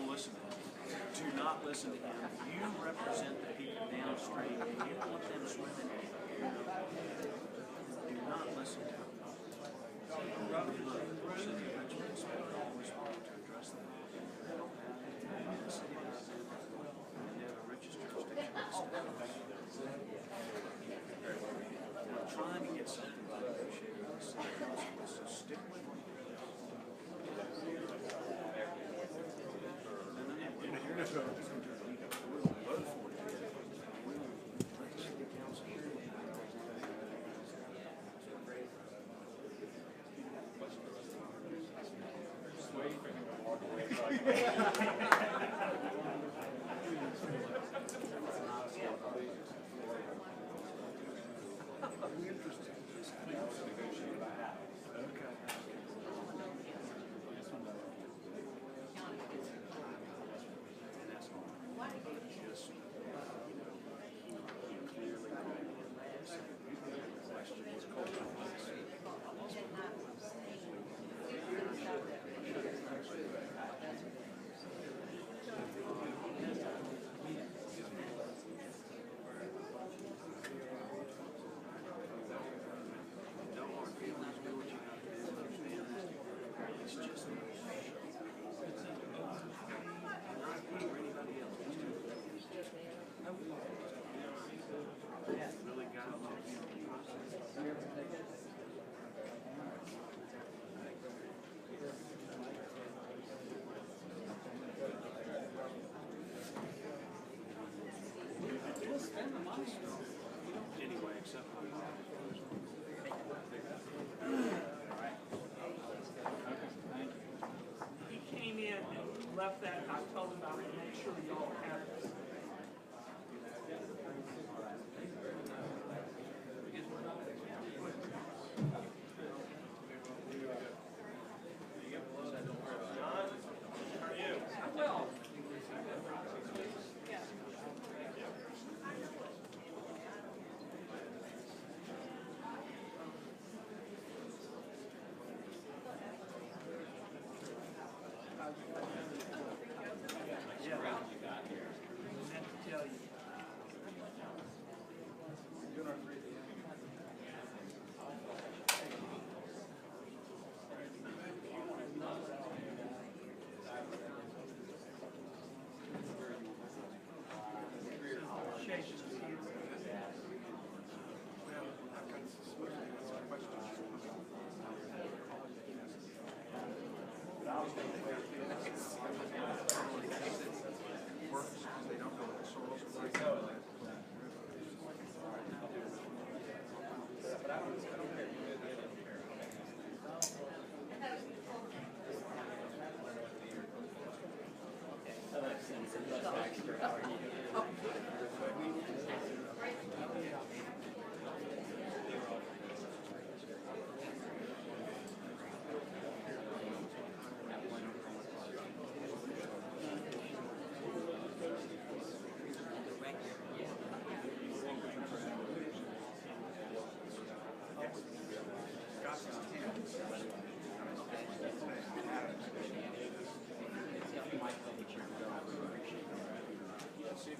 listen to him. Do not listen to him. You represent the people downstream, and you want them swimming. Do not listen to him. Look, the city of Richmond spent all this money to address the problem. The city does it, and they're the richest jurisdiction in the state. We're trying to get something negotiated with the city council, so stick with me. Anyway, except for He came in and left that, and I told him I would make sure y'all have it. Well, tell you. see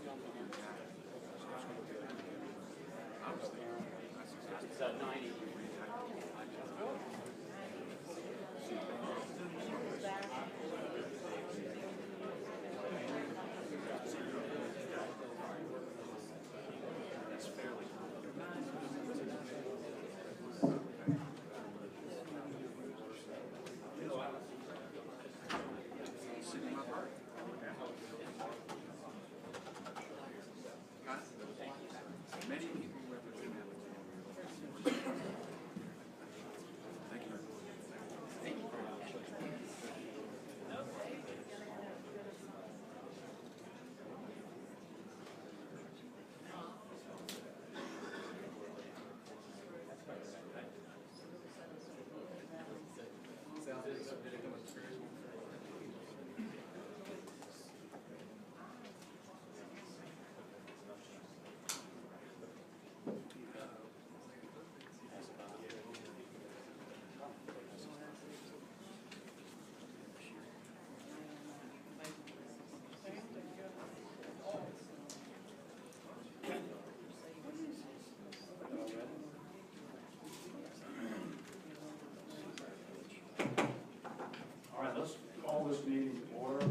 call this meeting to order.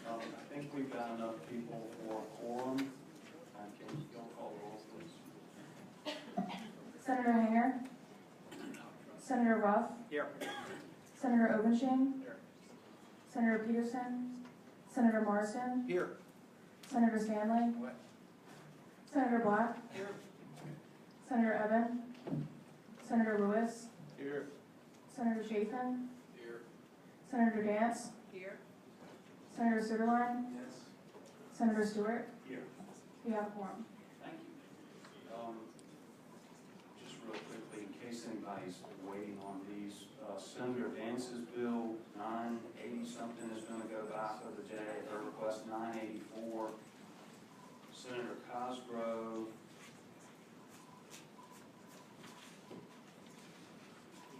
I think we've got enough people for a quorum. Can you call the roll, please? Senator Hanger? Senator Ruff? Here. Senator Obenshain? Here. Senator Peterson? Senator Marsden? Here. Senator Stanley? What? Senator Black? Here. Senator Evan? Senator Lewis? Here. Senator Chafin? Here. Senator Dance? Here. Senator Sugarline? Yes. Senator Stewart? Here. We have a quorum. Thank you. Just real quickly, in case anybody's waiting on these, Senator Dance's bill 980-something is going to go by for the day. Her request 984. Senator Cosgrove.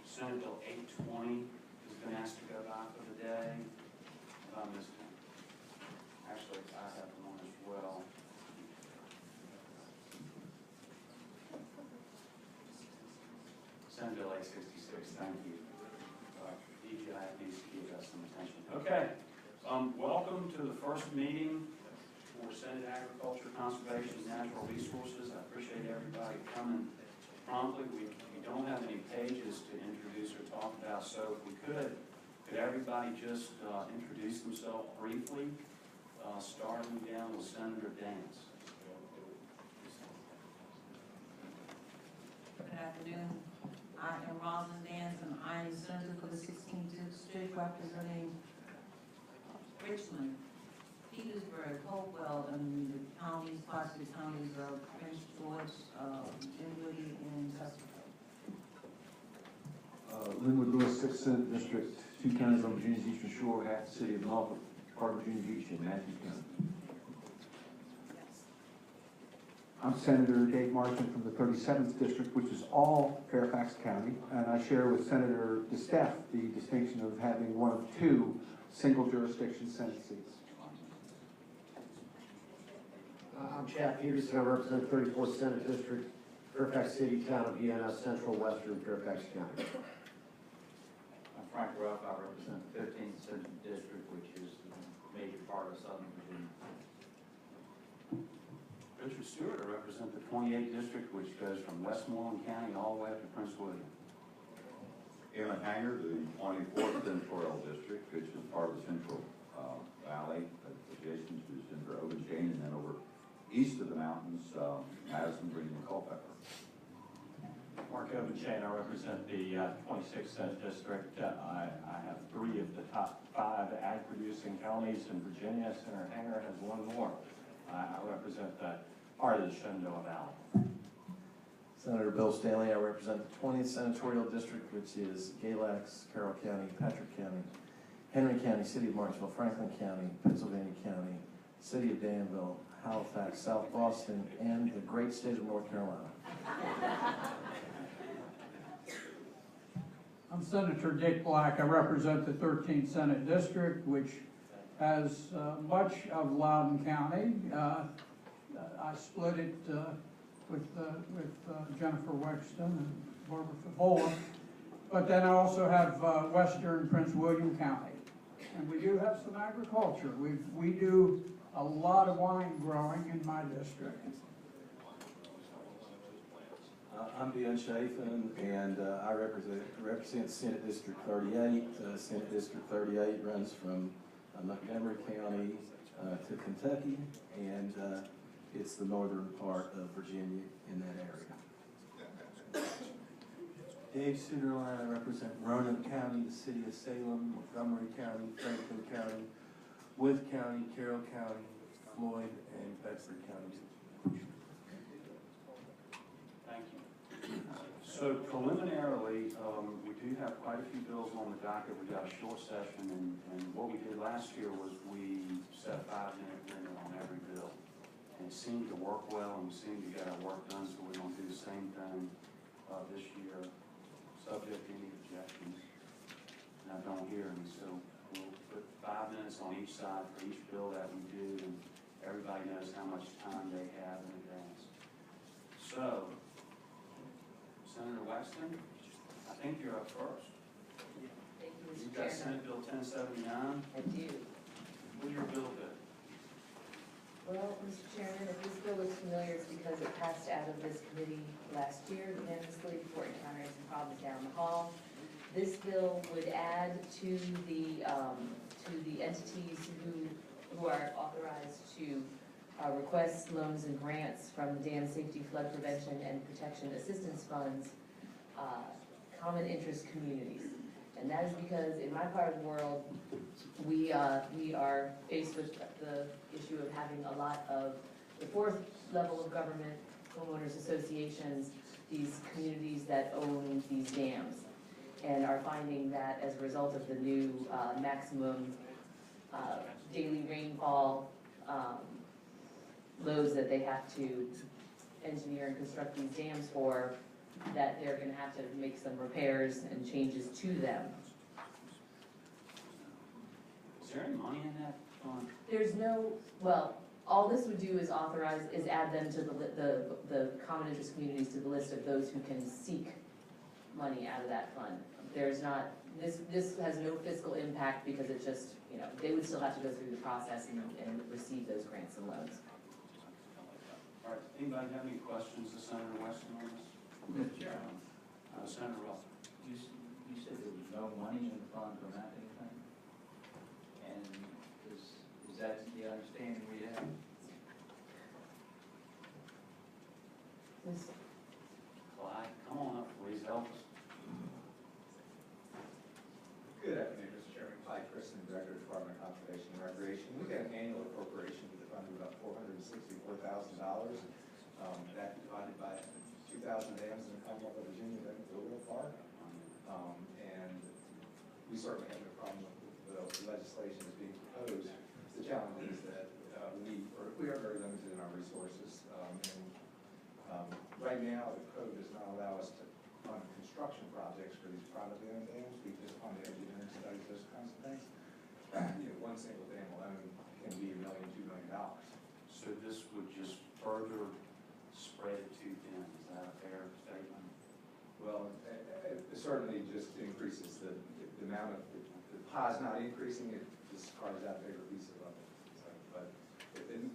Senate Bill 820 has been asked to go by for the day. I missed one. Actually, I have one as well. Senate Bill 866, thank you. DGI needs to give us some attention. Okay, welcome to the first meeting for Senate Agriculture, Conservation, and Natural Resources. I appreciate everybody coming promptly. We don't have any pages to introduce or talk about, so if we could everybody just introduce themselves briefly, starting down with Senator Dance. Good afternoon. I am Rosalind Dance, and I am Senator for the 16th District representing Richmond, Petersburg, Hopewell, and the counties, parts of the counties of Prince George, Dinwiddie, and Chesterfield. Linwood Lewis, 6th Senate District, 2 counties on Virginia's Eastern Shore, half the city of Norfolk, part of Virginia Beach, and Matthews County. I'm Senator Dave Marsden from the 37th District, which is all Fairfax County, and I share with Senator DeSteff the distinction of having one of 2 single jurisdiction Senate seats. I'm Chad Peterson. I represent the 34th Senate District, Fairfax City, Town of Vienna, Central Western Fairfax County. I'm Frank Ruff. I represent the 15th Senate District, which is the major part of Southern Virginia. Richard Stewart, I represent the 28th District, which goes from Westmoreland County all the way up to Prince William. Aaron Hanger, the 24th Senatorial District, which is part of the Central Valley, adjacent to Senator Obenshain, and then over east of the mountains, Madison, Green, and Culpeper. Mark Obenshain, I represent the 26th Senate District. I have 3 of the top 5 ag-producing counties in Virginia. Senator Hanger has 1 more. I represent the part of the Shenandoah Valley. Senator Bill Stanley, I represent the 20th Senatorial District, which is Galax, Carroll County, Patrick County, Henry County, City of Martinsville, Franklin County, Pennsylvania County, City of Danville, Halifax, South Boston, and the great state of North Carolina. I'm Senator Dick Black. I represent the 13th Senate District, which has much of Loudoun County. I split it with Jennifer Wexton and Barbara Favola. But then I also have western Prince William County. And we do have some agriculture. We do a lot of wine growing in my district. I'm Ben Chafin, and I represent Senate District 38. Senate District 38 runs from Montgomery County to Kentucky, and it's the northern part of Virginia in that area. Dave Suderline, I represent Ronan County, the city of Salem, Montgomery County, Franklin County, Wythe County, Carroll County, Floyd, and Bedford counties. Thank you. So preliminarily, we do have quite a few bills on the docket. We got a short session, and what we did last year was we set a 5-minute limit on every bill. And it seemed to work well, and we seemed to get our work done, so we're going to do the same thing this year, subject to any objections. And I don't hear any, so we'll put 5 minutes on each side for each bill that we do, and everybody knows how much time they have in advance. So, Senator Wexton, I think you're up first. Thank you, You Mr. got Senate Bill 1079. I do. What your bill bid? Well, Mr. Chairman, if this bill looks familiar, it's because it passed out of this committee last year unanimously before encountering some problems down the hall. This bill would add to the entities who are authorized to request loans and grants from the Dam Safety, Flood Prevention, and Protection Assistance Funds, common interest communities. And that is because in my part of the world, we are faced with the issue of having a lot of the fourth level of government, homeowners associations, these communities that own these dams, and are finding that as a result of the new maximum daily rainfall loads that they have to engineer and construct these dams for, that they're gonna have to make some repairs and changes to them. Is there any money in that fund? There's no, well, all this would do is add them to the common interest communities to the list of those who can seek money out of that fund. There's not, this has no fiscal impact because it just, you know, they would still have to go through the process and receive those grants and loans. All right, anybody have any questions to Senator Weston on this? Mr. Chairman, Senator Ruff. you said there was no money in the fund for mapping thing? And is that the understanding we have? Clyde, come on up, please help us. Good afternoon, Mr. Chairman. Clyde Christen, Director of Department of Conservation and Recreation. We got an annual appropriation to the fund of about $464,000. That divided by 2,000 dams in the Commonwealth of Virginia doesn't go real far. And we certainly have no problem with the legislation that's being proposed. The challenge is that we are very limited in our resources. Right now, the code does not allow us to fund construction projects for these privately owned dams. We just fund engineering studies, those kinds of things. One single dam alone can be $1 million, $2 million. So this would just further spread it too thin, is that a fair statement? Well, it certainly just increases the amount of, the pie's not increasing, it just carves out bigger pieces of it. So, but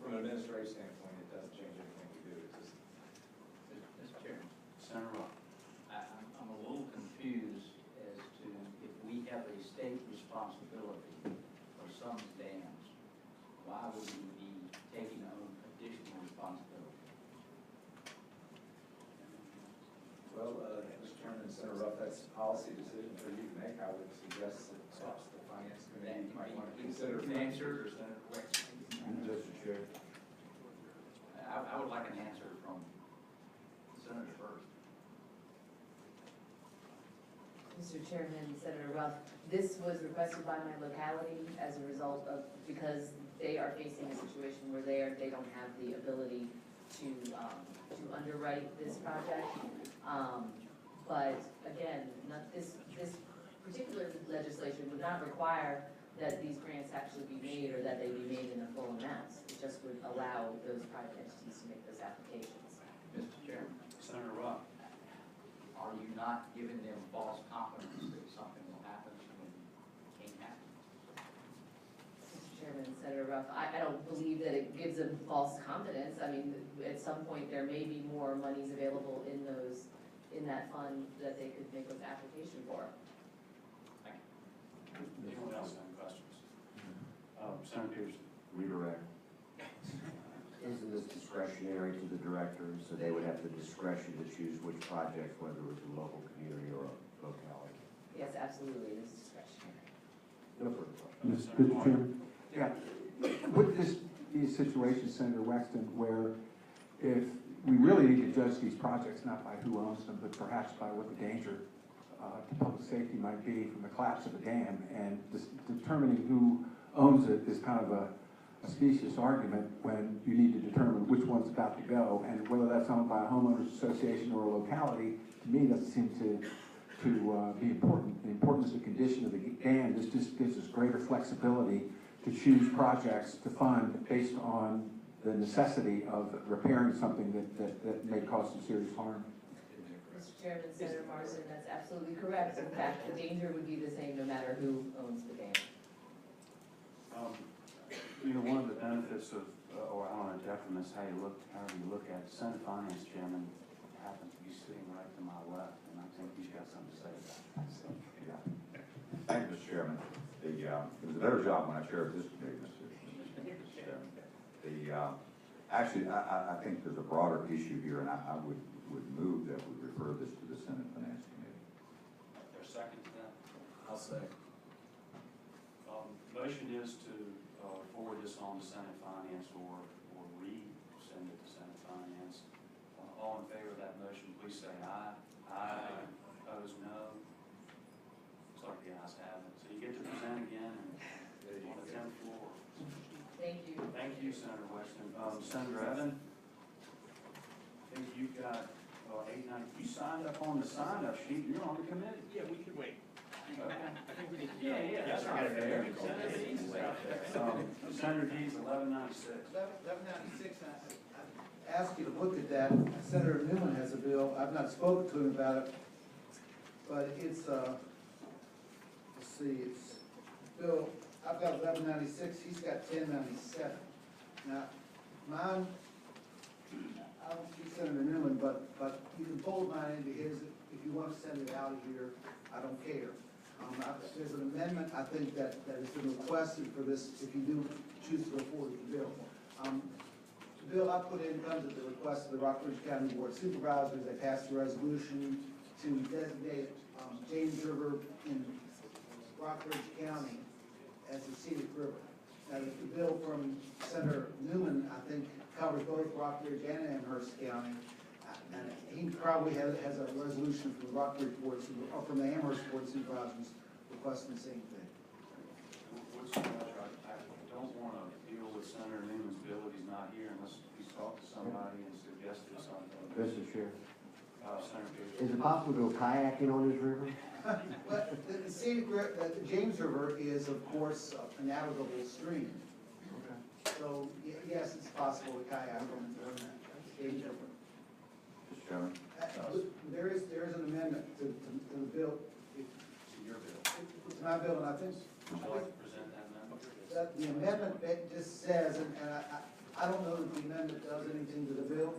from an administrative standpoint, it doesn't change anything we do. It just, Mr. Chairman, Senator Ruff. I'm a little confused as to if we have a state responsibility for some dams, why would we be taking on additional responsibility? well, Mr. Chairman, Senator Ruff, that's a policy decision for you to make. I would suggest that perhaps the Finance Committee might want to consider. Answer or Senator Wexler? Mr. Chair. I would like an answer from the Senator first. Mr. Chairman, Senator Ruff, this was requested by my locality as a result of, because they are facing a situation where they don't have the ability to underwrite this project. But again, this particular legislation would not require that these grants actually be made or that they be made in a full amount. It just would allow those private entities to make those applications. Mr. Chairman, Senator Ruff. are you not giving them false confidence that something will happen when it can't happen? Mr. Chairman, Senator Ruff, I don't believe that it gives them false confidence. I mean, at some point, there may be more monies available in that fund that they could make an application for. Anyone else have any questions? Senator Peterson. Redirect. Isn't this discretionary to the directors, so they would have the discretion to choose which project, whether it was a local community or a locality? Yes, absolutely, it is discretionary. No further questions. Mr. Chairman? Yeah. With these situations, Senator Wexton, where if we really need to judge these projects not by who owns them, but perhaps by what the danger to public safety might be from the collapse of a dam, and determining who owns it is kind of a specious argument when you need to determine which one's about to go, and whether that's owned by a homeowners association or a locality, to me, doesn't seem to be important. The importance of the condition of the dam, this just gives us greater flexibility to choose projects to fund based on the necessity of repairing something that may cause some serious harm. Mr. Chairman, Senator Marsden, that's absolutely correct. In fact, the danger would be the same no matter who owns the dam. You know, one of the benefits of, or I don't know, detriments, however you look at it, Senate Finance Chairman happens to be sitting right to my left, and I think he's got something to say about it. So, Yeah. Thank you, Mr. Chairman. It was a better job when I chaired this committee, Mr. Chairman. Actually, I think there's a broader issue here, and I would move that we refer this to the Senate Finance Committee. There's a second to that? I'll say. Motion is to forward this on to Senate Finance or resend it to Senate Finance. All in favor of that motion, please say aye. Aye. Opposed, no. Looks like the ayes have it. So you get to present again and on the 10th floor. Thank you. Thank you, Senator Weston. Senator Evan, I think you've got 890. You signed up on the sign-up sheet. You're on the committee. Yeah, we can wait. Okay. I think we need to. Yeah, that's not fair. Senator Dees is out there. Senator Dees, 1196. 1196, I ask you to look at that. Senator Newman has a bill. I've not spoken to him about it, but it's, let's see, it's Bill, I've got 1196, he's got 1097. Now, mine, I don't see Senator Newman, but you can fold mine into his if you want to send it out of here. I don't care. There's an amendment, I think, that has been requested for this, if you do choose to go forward with the bill. The bill I put in comes at the request of the Rockbridge County Board of Supervisors. They passed a resolution to designate James River in Rockbridge County as the scenic river. Now, the bill from Senator Newman, I think, covers both Rockbridge and Amherst County. And he probably has a resolution from the Rockbridge Board, or from the Amherst Board of Supervisors requesting the same thing. What's the pleasure? I don't want to deal with Senator Newman's bill if he's not here unless he's talked to somebody and suggested something. Mr. Chair, Senator Pierce. is it possible to go kayaking on this river? But the scenic, the James River is, of course, a navigable stream. So, yes, it's possible to kayak on the James River. Mr. Chairman? There is an amendment to the bill, To your bill. to my bill, and I think Would you like to present that amendment? that the amendment that just says, and I don't know that the amendment does anything to the bill.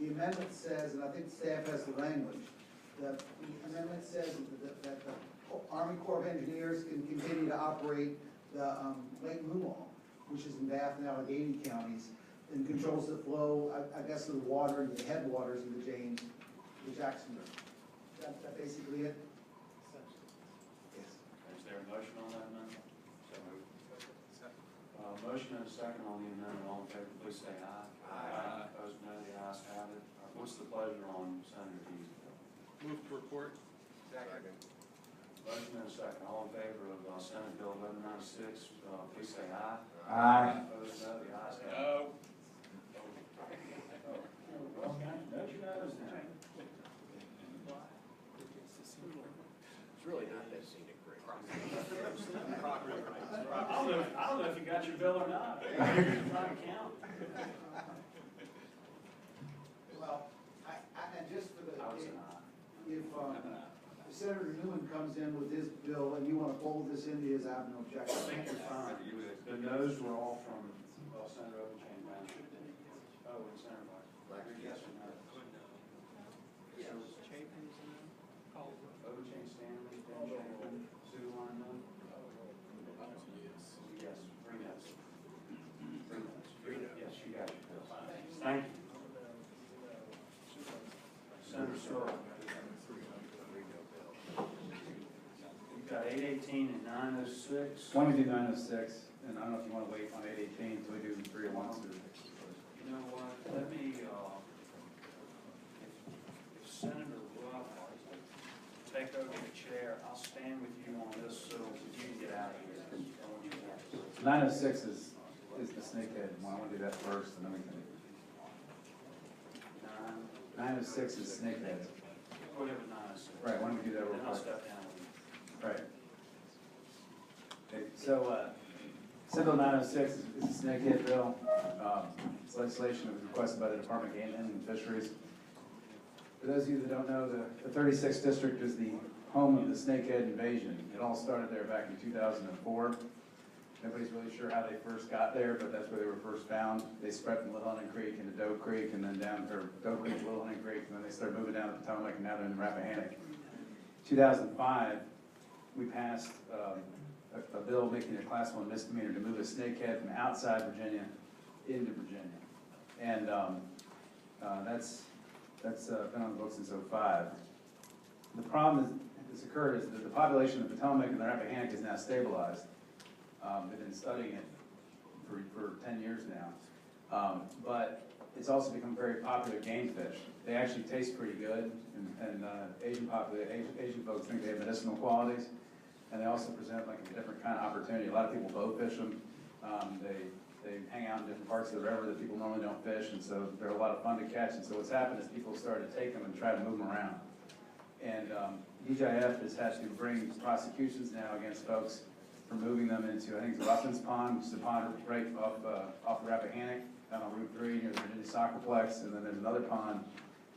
The amendment says, and I think staff has the language, that the amendment says that the Army Corps of Engineers can continue to operate the Lake Moomaw, which is in Bath and Allegheny counties, and controls the flow, I guess, of the water and the headwaters of the James, the Jackson River. That basically it? Yes. Is there a motion on that amendment? So moved. Motion and a second on the amendment. All in favor, please say aye. Aye. Opposed, no. The ayes have it. What's the pleasure on Senator Dees' bill? Move to report. Second. Motion and a second. All in favor of Senate Bill 1196, please say aye. Aye. Opposed, no. The ayes have it. No. Well, don't you notice now? It's really not that scenic great. I don't know if you got your bill or not. It's not a count. Well, and just for the, I would say aye. if Senator Newman comes in with his bill and you want to fold this into his, I have no I objection. think you're fine. The no's were all from Senator Overchain. Oh, and Senator Blackburn. Yes or no? Yes. Chapin's in there. Call the vote. Overchain, Stanley, Ben Chapin, Sue Line, no? Yes, 3 no's. 3 no's. Yes, you got your bill. Thank you. Senator Searle. You've got 818 and 906. Why don't we do 906, and I don't know if you want to wait on 818 until we do 301. You know what, let me, if Senator Ruff take over the chair, I'll stand with you on this so you can get out of here. I want you to have this. 906 is the snakehead one. I want to do that first, and then we can. 906 is snakehead. Whatever 906. Right, why don't we do that real Then I'll quick? step down with you. Right. Okay, so, Senate Bill 906 is a snakehead bill. It's legislation that was requested by the Department of Game and Fisheries. For those of you that don't know, the 36th district is the home of the snakehead invasion. It all started there back in 2004. Nobody's really sure how they first got there, but that's where they were first found. They spread from Little Hunting Creek into Doe Creek, and then down, or Doe Creek to Little Hunting Creek, and then they started moving down the Potomac, and now they're in the Rappahannock. 2005, we passed a bill making it a Class 1 misdemeanor to move a snakehead from outside Virginia into Virginia. And that's been on the books since '05. The problem that's occurred is that the population of the Potomac and the Rappahannock is now stabilized. They've been studying it for 10 years now. But it's also become very popular game fish. They actually taste pretty good, and Asian folks think they have medicinal qualities, and they also present like a different kind of opportunity. A lot of people bow fish them. They hang out in different parts of the river that people normally don't fish, and so they're a lot of fun to catch. And so what's happened is people started to take them and try to move them around. And DJF has had to bring prosecutions now against folks for moving them into, I think it's Ruffins Pond, which is a pond right off the Rappahannock, down on Route 3 near the Virginia Soccerplex, and then there's another pond.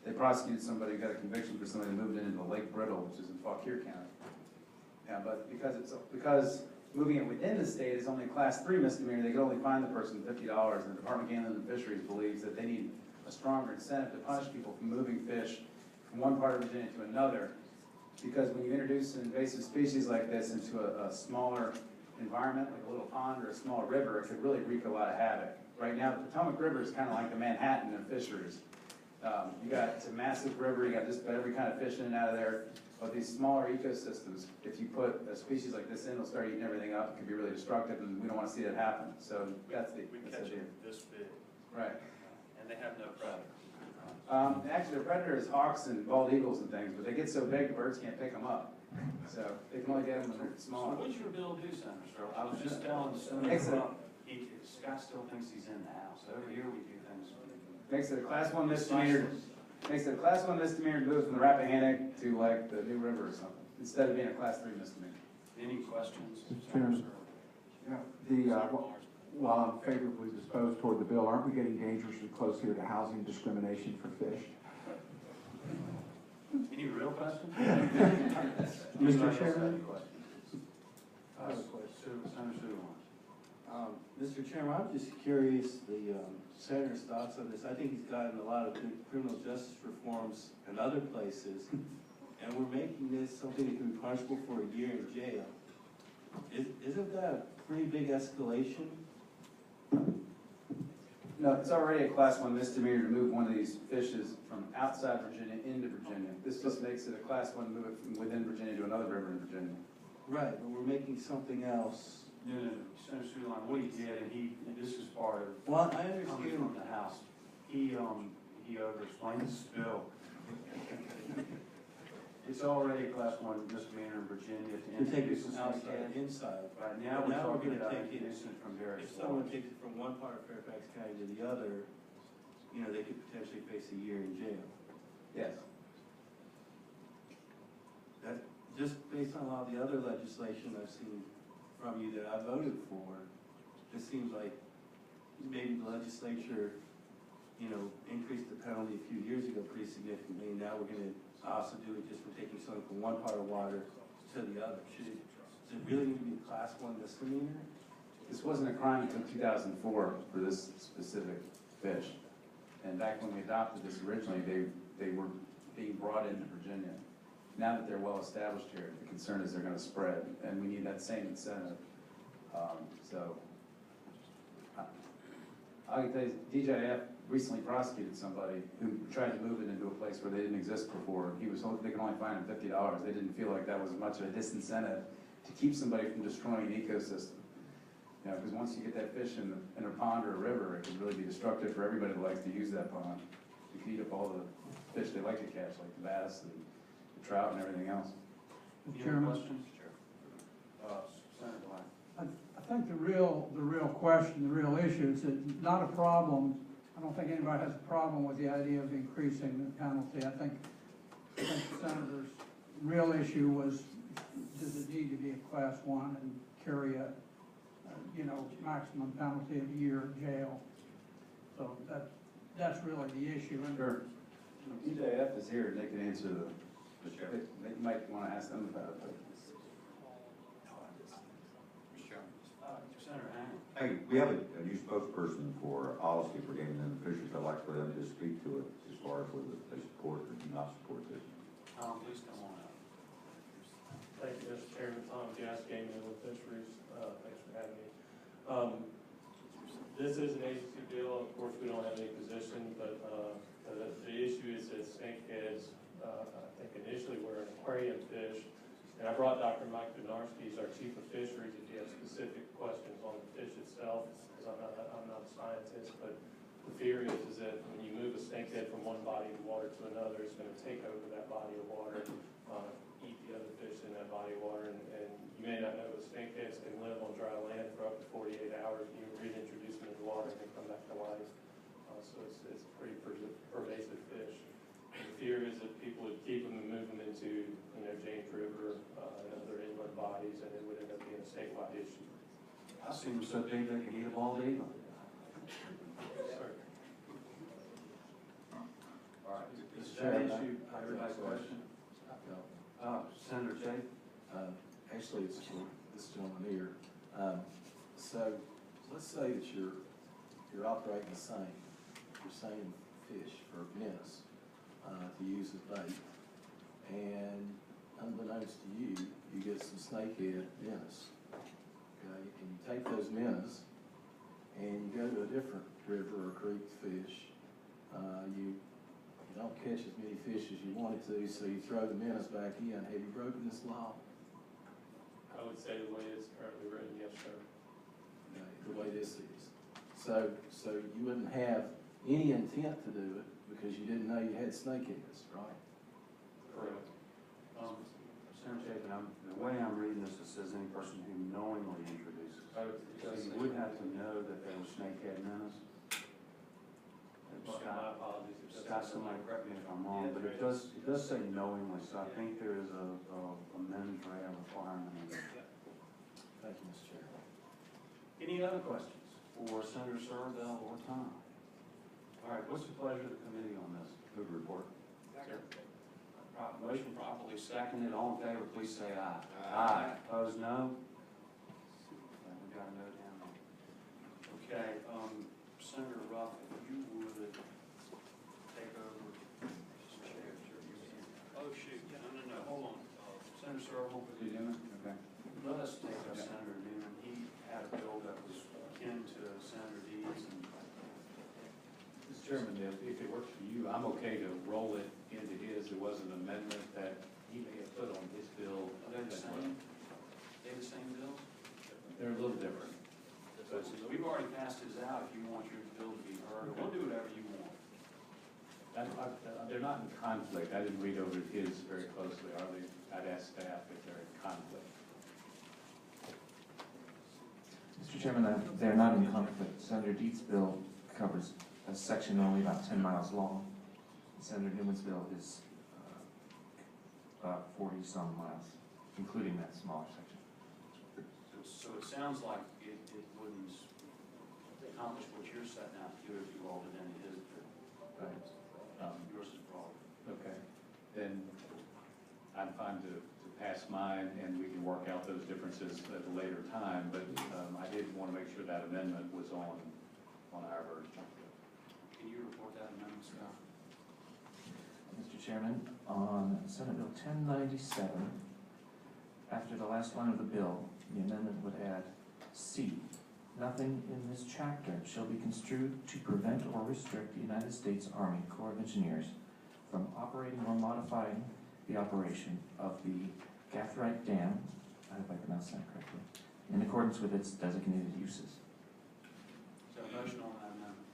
They prosecuted somebody, got a conviction for somebody who moved it into Lake Brittle, which is in Fauquier County. Yeah, but because moving it within the state is only a Class 3 misdemeanor, they can only fine the person $50, and the Department of Inland and Fisheries believes that they need a stronger incentive to punish people for moving fish from one part of Virginia to another. Because when you introduce an invasive species like this into a smaller environment, like a little pond or a small river, it could really wreak a lot of havoc. Right now, the Potomac River is kind of like the Manhattan of fisheries. It's a massive river, you got just about every kind of fish in and out of there. But these smaller ecosystems, if you put a species like this in, it'll start eating everything up. It can be really destructive, and we don't want to see that happen. So that's the idea. This big. Right. And they have no predator. Actually, their predator is hawks and bald eagles and things, but they get so big, the birds can't pick them up. So they can only get them when they're So small. what's your bill do, Senator Stroh? I was just telling Makes Senator it- Scott still thinks he's in the house. Over here, we do things. Makes it a Class 1 misdemeanor. Makes it a Class 1 misdemeanor to move from the Rappahannock to like the New River or something, instead of being a Class 3 misdemeanor. Any questions? Mr. Chairman. While I'm favorably disposed toward the bill, aren't we getting dangerously close here to housing discrimination for fish? Any real questions? Mr. Chairman? I have a question. Senator Sewell. Mr. Chairman, I'm just curious, the Senator's thoughts on this. I think he's gotten a lot of good criminal justice reforms in other places, and we're making this something that can be punishable for a year in jail. Isn't that a pretty big escalation? No, it's already a Class 1 misdemeanor to move one of these fishes from outside Virginia into Virginia. This just makes it a Class 1 move it from within Virginia to another river in Virginia. Right, but we're making something else. No, Senator Sewell, what he did, and this is part of. Well, I Coming understand. from the House, he over-explained this bill. It's already a Class 1 misdemeanor in Virginia to To take it introduce from a outside snake. inside. Right now, we're Now we're talking gonna about take it, introducing it from various if someone laws. takes it from one part of Fairfax County to the other, you know, they could potentially face a year in jail. Yes. That, just based on a lot of the other legislation I've seen from you that I voted for, it seems like maybe the legislature, you know, increased the penalty a few years ago pretty significantly, and now we're gonna also do it just for taking something from one part of water to the other. Does it really need to be a Class 1 misdemeanor? This wasn't a crime until 2004 for this specific fish. And back when we adopted this originally, they were being brought into Virginia. Now that they're well established here, the concern is they're gonna spread, and we need that same incentive. I can tell you, DJF recently prosecuted somebody who tried to move it into a place where they didn't exist before. They can only fine him $50. They didn't feel like that was much of a disincentive to keep somebody from destroying an ecosystem. You know, because once you get that fish in a pond or a river, it can really be destructive for everybody that likes to use that pond. It can eat up all the fish they like to catch, like the bass and the trout and everything else. Any other Chairman? questions? Senator Black. I think the real question, the real issue is that not a problem. I don't think anybody has a problem with the idea of increasing the penalty. I think the Senator's real issue was, does it need to be a Class 1 and carry a maximum penalty of a year in jail? So that's really the issue. And Sure. EJF is here, and they can answer Mr. Chairman. they might want to ask them about it, but. Mr. Chairman. Senator Hanger. Hey, we have a new spokesperson for policy for gaming and fisheries. I'd like for them to speak to it as far as whether they support or do not support this. Tom, please come on up. Thank you, Mr. Chairman. Tom Gass, Gaming and Fisheries. Thanks for having me. This is an agency deal. Of course, we don't have any position, but the issue is that snakeheads, I think initially were an aquarium fish. And I brought Dr. Mike Bednarski, he's our chief of fisheries, if you have specific questions on the fish itself, because I'm not a scientist, but the fear is that when you move a snakehead from one body of water to another, it's going to take over that body of water, eat the other fish in that body of water, and you may not know, but snakeheads can live on dry land for up to 48 hours. You reintroduce them into water and they come back to life. So it's a pretty pervasive fish. And the fear is that people would keep them and move them into, James River and other inland bodies, and it would end up being a statewide issue. I see them so big they can eat a bald eagle. Sorry. All right. Is that issue, everybody's question? Senator Chafin? Actually, it's for this gentleman here. So let's say that you're operating the same fish for minnows to use as bait, and unbeknownst to you, you get some snakehead minnows. Okay, and you take those minnows and you go to a different river or creek to fish. You don't catch as many fish as you wanted to, so you throw the minnows back in. Have you broken this law? I would say the way it's currently written, yes, sir. No, the way this is. So you wouldn't have any intent to do it because you didn't know you had snakeheads, right? Correct. Senator Chafin, the way I'm reading this, it says any person who knowingly introduces. So you would have to know that there were snakehead minnows. My apologies. Scott, somebody correct me if I'm wrong, but it does say knowingly, so I think there is a mens rea requirement in there. Thank you, Mr. Chair. Any other questions for Senator Searle or Tom? All right, what's the pleasure of the committee on this? Move the report. Motion properly seconded. All in favor, please say aye. Aye. Opposed, no? We got a no down there. Okay, Senator Ruff, if you would take over. Oh, shoot, no, hold on. Senator Searle, You doing it? Okay. let us take up Senator Newman. He had a bill that was akin to Senator Deeds and Mr. Chairman, if it works for you, I'm okay to roll it into his. There was an amendment that he may have put on his bill. are they the same? They the same bills? They're a little different. So we've already passed his out. If you want your bill to be heard, we'll do whatever you want. They're not in conflict. I didn't read over his very closely. Are they? I'd ask staff if they're in conflict. Mr. Chairman, they're not in conflict. Senator Deeds' bill covers a section only about 10 miles long. Senator Newman's bill is about 40-some miles, including that smaller section. So it sounds like it wouldn't accomplish what you're setting out to do if you rolled it into his bill. Right. Yours is broader. Okay. Then I'm fine to pass mine, and we can work out those differences at a later time, but I did want to make sure that amendment was on our version. Can you report that amendment, Scott? Mr. Chairman, on Senate Bill 1097, after the last line of the bill, the amendment would add C. Nothing in this chapter shall be construed to prevent or restrict the United States Army Corps of Engineers from operating or modifying the operation of the Gathright Dam, I hope I pronounced that correctly, in accordance with its designated uses. Is there a motion on that amendment?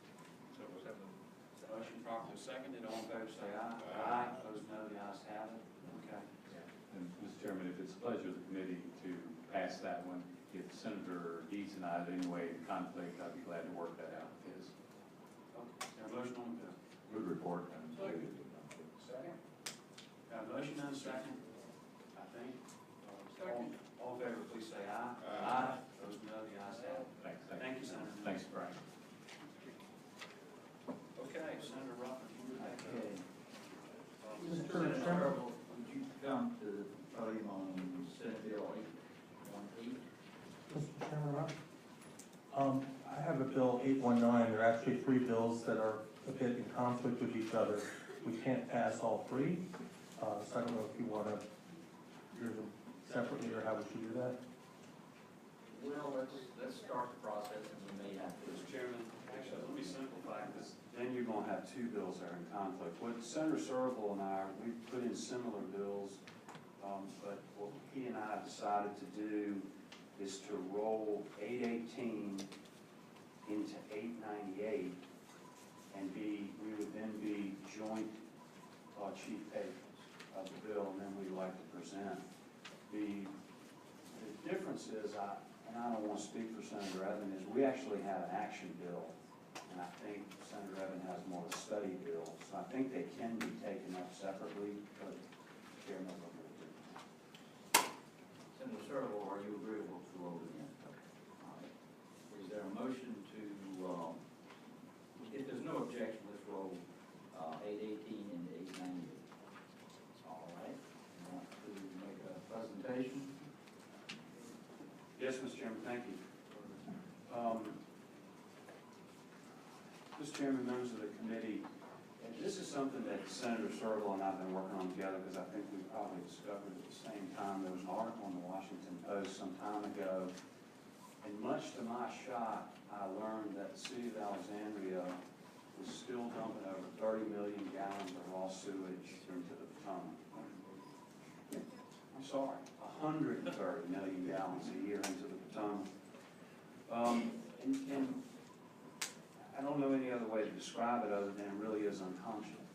Motion properly seconded. All in favor, say aye. Aye. Opposed, no. The ayes have it. Okay. And Mr. Chairman, if it's a pleasure of the committee to pass that one, if Senator Deeds and I are in any way in conflict, I'd be glad to work that out with his. Okay. Is there a motion on the bill? Move the report. Second. Got a motion and a second, I think. All in favor, please say aye. Aye. Opposed, no. The ayes have it. Thanks. Thank you, Senator. Thanks, Brian. Okay, Senator Ruff, if you would take over. Okay. I have a bill 819, there are actually three bills that are a bit in conflict with each other. We can't pass all three, so I don't know if you want to hear them separately or how we should do that. Well, let's start the process and we may have to. Mr. Chairman, actually, let me simplify, because then you're gonna have two bills that are in conflict. What Senator Serval and I, we put in similar bills, but what he and I decided to do is to roll 818 into 898 and we would then be joint chief patrons of the bill, and then we'd like to present. The difference is, and I don't want to speak for Senator Evan, is we actually have an action bill, and I think Senator Evan has more of a study bill, so I think they can be taken up separately, but Chairman will do it. Senator Serval, are you agreeable to roll it in? All right. Is there a motion to, if there's no objection, let's roll 818 into 898. All right. You want to make a presentation? Yes, Mr. Chairman, thank you. Mr. Chairman, members of the committee, and this is something that Senator Serval and I have been working on together because I think we probably discovered at the same time. There was an article in the Washington Post some time ago, and much to my shock, I learned that the city of Alexandria was still dumping over 30 million gallons of raw sewage into the Potomac. I'm sorry, 130 million gallons a year into the Potomac. And I don't know any other way to describe it other than it really is unconscionable.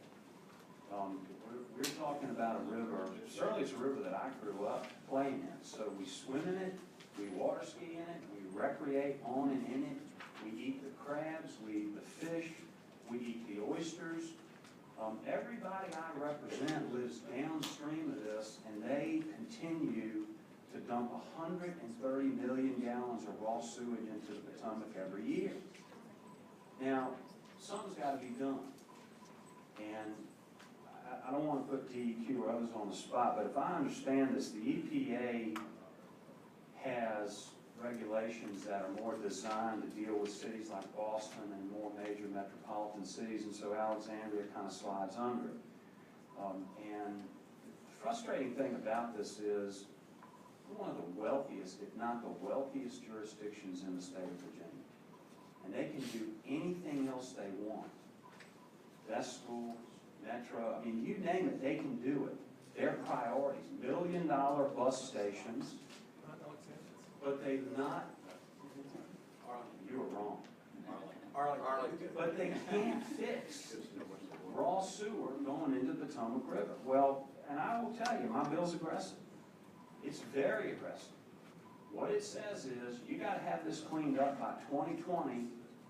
We're talking about a river, certainly it's a river that I grew up playing in. So we swim in it, we water ski in it, we recreate on and in it, we eat the crabs, we eat the fish, we eat the oysters. Everybody I represent lives downstream of this, and they continue to dump 130 million gallons of raw sewage into the Potomac every year. Now, something's got to be done. And I don't want to put DEQ or others on the spot, but if I understand this, the EPA has regulations that are more designed to deal with cities like Boston and more major metropolitan cities, and so Alexandria kind of slides under it. And the frustrating thing about this is we're one of the wealthiest, if not the wealthiest jurisdictions in the state of Virginia. And they can do anything else they want. Best schools, metro, I mean, you name it, they can do it. Their priorities, $1 million bus stations, but they've not, you were wrong. But they can't fix raw sewer going into the Potomac River. Well, and I will tell you, my bill's aggressive. It's very aggressive. What it says is you got to have this cleaned up by 2020,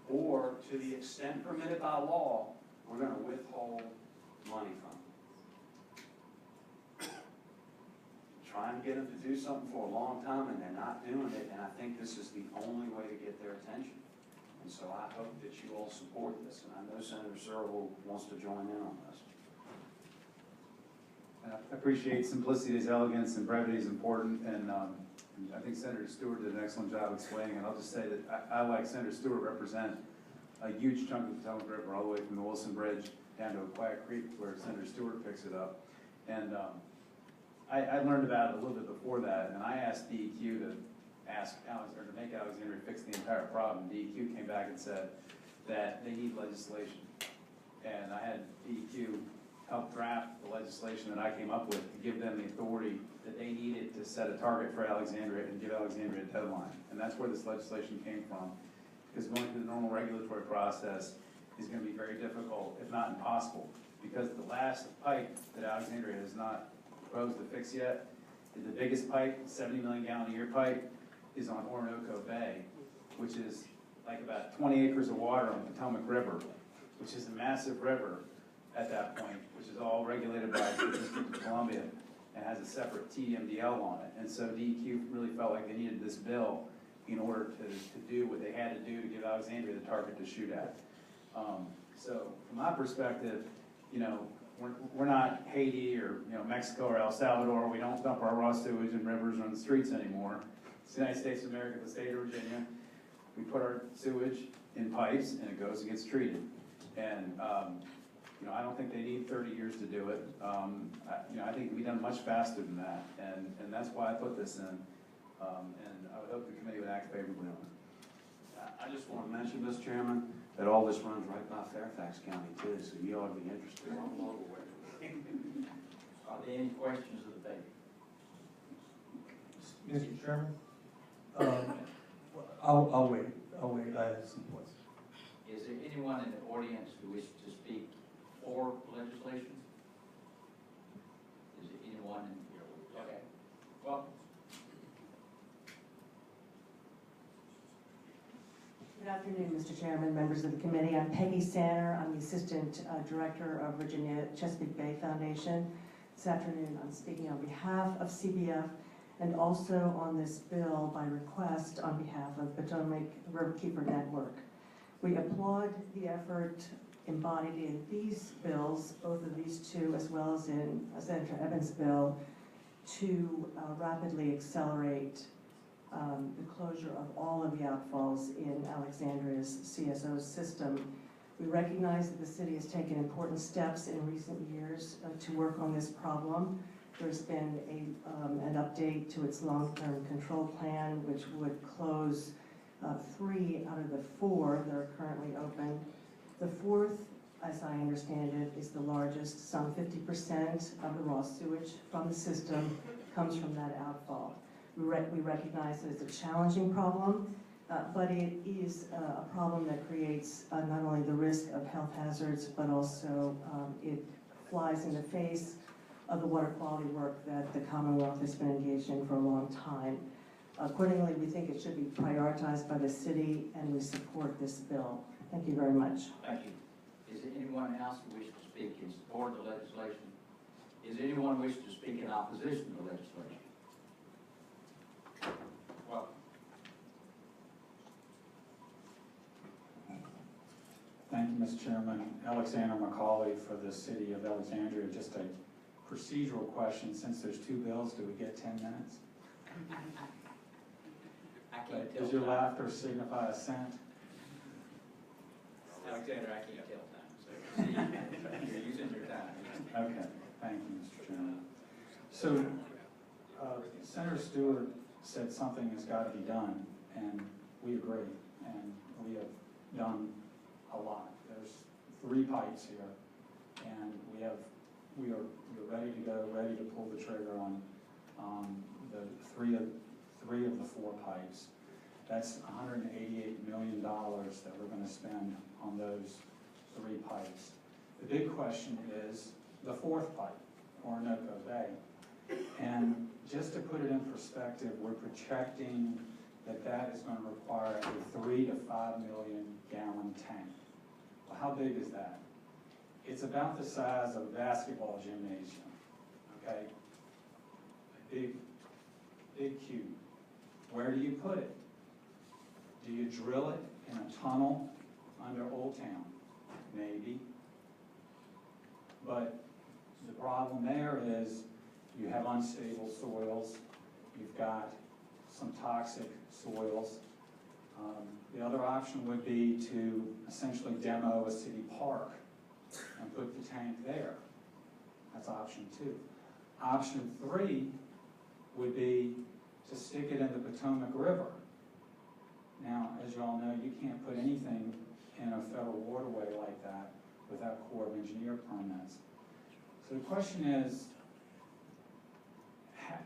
or to the extent permitted by law, we're going to withhold money from them. Trying to get them to do something for a long time, and they're not doing it, and I think this is the only way to get their attention. And so I hope that you all support this, and I know Senator Serval wants to join in on this. I appreciate simplicity is elegance and brevity is important, and I think Senator Stewart did an excellent job explaining it. I'll just say that I like Senator Stewart, represent a huge chunk of the Potomac River, all the way from the Wilson Bridge down to Quiet Creek, where Senator Stewart picks it up. And I learned about it a little bit before that, and I asked DEQ to make Alexandria fix the entire problem. DEQ came back and said that they need legislation. And I had DEQ help draft the legislation that I came up with to give them the authority that they needed to set a target for Alexandria and give Alexandria a deadline. And that's where this legislation came from. Because going through the normal regulatory process is going to be very difficult, if not impossible. Because the last pipe that Alexandria has not proposed to fix yet, the biggest pipe, 70 million gallon a year pipe, is on Orinoco Bay, which is like about 20 acres of water on the Potomac River, which is a massive river at that point, which is all regulated by the District of Columbia and has a separate TMDL on it. And so DEQ really felt like they needed this bill in order to do what they had to do to give Alexandria the target to shoot at. So from my perspective, you know, we're not Haiti or, you know, Mexico or El Salvador. We don't dump our raw sewage in rivers or on the streets anymore. It's the United States of America, the state of Virginia. We put our sewage in pipes and it goes and gets treated. And, you know, I don't think they need 30 years to do it. You know, I think it can be done much faster than that. And that's why I put this in. And I would hope the committee would act favorably on it. I just want to mention, Mr. Chairman, that all this runs right by Fairfax County too, so you ought to be interested in the local way. Are there any questions of the debate? Mr. Chairman, I'll wait, I have some questions. Is there anyone in the audience who wishes to speak for legislation? Is there anyone in here? Okay, well. Good afternoon, Mr. Chairman, members of the committee. I'm Peggy Sanner. I'm the Assistant Director of Virginia Chesapeake Bay Foundation. This afternoon, I'm speaking on behalf of CBF and also on this bill by request on behalf of Potomac Riverkeeper Network. We applaud the effort embodied in these bills, both of these two, as well as in Senator Evans' bill, to rapidly accelerate the closure of all of the outfalls in Alexandria's CSO system. We recognize that the city has taken important steps in recent years to work on this problem. There's been an update to its long-term control plan, which would close 3 out of the 4 that are currently open. The 4th, as I understand it, is the largest. Some 50% of the raw sewage from the system comes from that outfall. We recognize that it's a challenging problem, but it is a problem that creates not only the risk of health hazards, but also it flies in the face of the water quality work that the Commonwealth has been engaged in for a long time. Accordingly, we think it should be prioritized by the city, and we support this bill. Thank you very much. Thank you. Is there anyone else who wishes to speak in support of the legislation? Is there anyone who wishes to speak in opposition to the legislation? Well, thank you, Mr. Chairman. Alexander McCauley for the city of Alexandria. Just a procedural question. Since there's 2 bills, do we get 10 minutes? I can't tell. Does your laughter signify assent? Alexander, I can't tell time, so you're using your time. Okay, thank you, Mr. Chairman. So, Senator Stewart said something has got to be done, and we agree, and we have done a lot. There's 3 pipes here, and we are ready to go, ready to pull the trigger on the three of the 4 pipes. That's $188 million that we're going to spend on those 3 pipes. The big question is the 4th pipe, Orinoco Bay. And just to put it in perspective, we're projecting that that is going to require a 3 to 5 million gallon tank. Well, how big is that? It's about the size of a basketball gymnasium, okay? A big cube. Where do you put it? Do you drill it in a tunnel under Old Town? Maybe. But the problem there is you have unstable soils, you've got some toxic soils. The other option would be to essentially demo a city park and put the tank there. That's option 2. Option 3 would be to stick it in the Potomac River. Now, as you all know, you can't put anything in a federal waterway like that without Corps of Engineer permits. So the question is,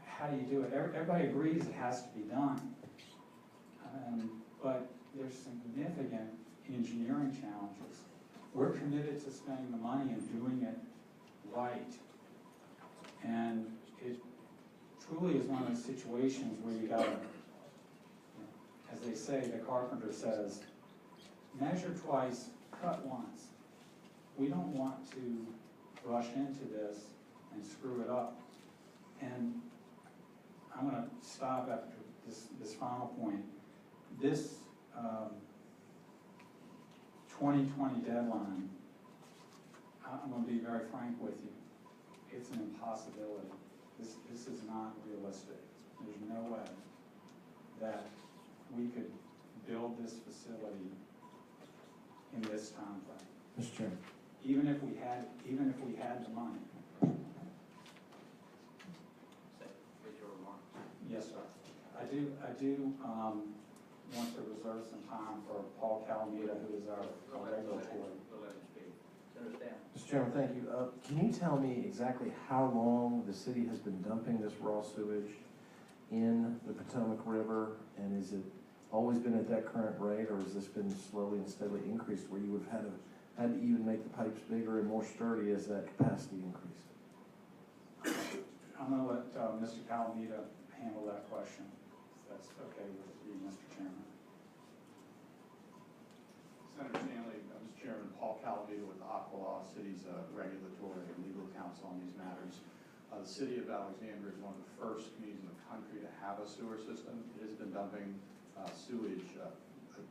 how do you do it? Everybody agrees it has to be done. But there's significant engineering challenges. We're committed to spending the money and doing it right. And it truly is one of those situations where you gotta, as they say, the carpenter says, measure twice, cut once. We don't want to rush into this and screw it up. And I'm going to stop after this final point. This 2020 deadline, I'm going to be very frank with you, it's an impossibility. This is not realistic. There's no way that we could build this facility in this timeframe. Mr. Chairman. Even if we had the money. With your remarks. Yes, sir. I do want to reserve some time for Paul Calamita, who is our regulatory. We'll let him speak. Senator Stan. Mr. Chairman, thank you. Can you tell me exactly how long the city has been dumping this raw sewage in the Potomac River? And is it always been at that current rate, or has this been slowly and steadily increased where you would have had to even make the pipes bigger and more sturdy as that capacity increased? I'm going to let Mr. Calamita handle that question, if that's okay with you, Mr. Chairman. Senator Stanley, Mr. Chairman, Paul Calamita with Aqua City's regulatory and legal counsel on these matters. The city of Alexandria is one of the first communities in the country to have a sewer system. It has been dumping sewage.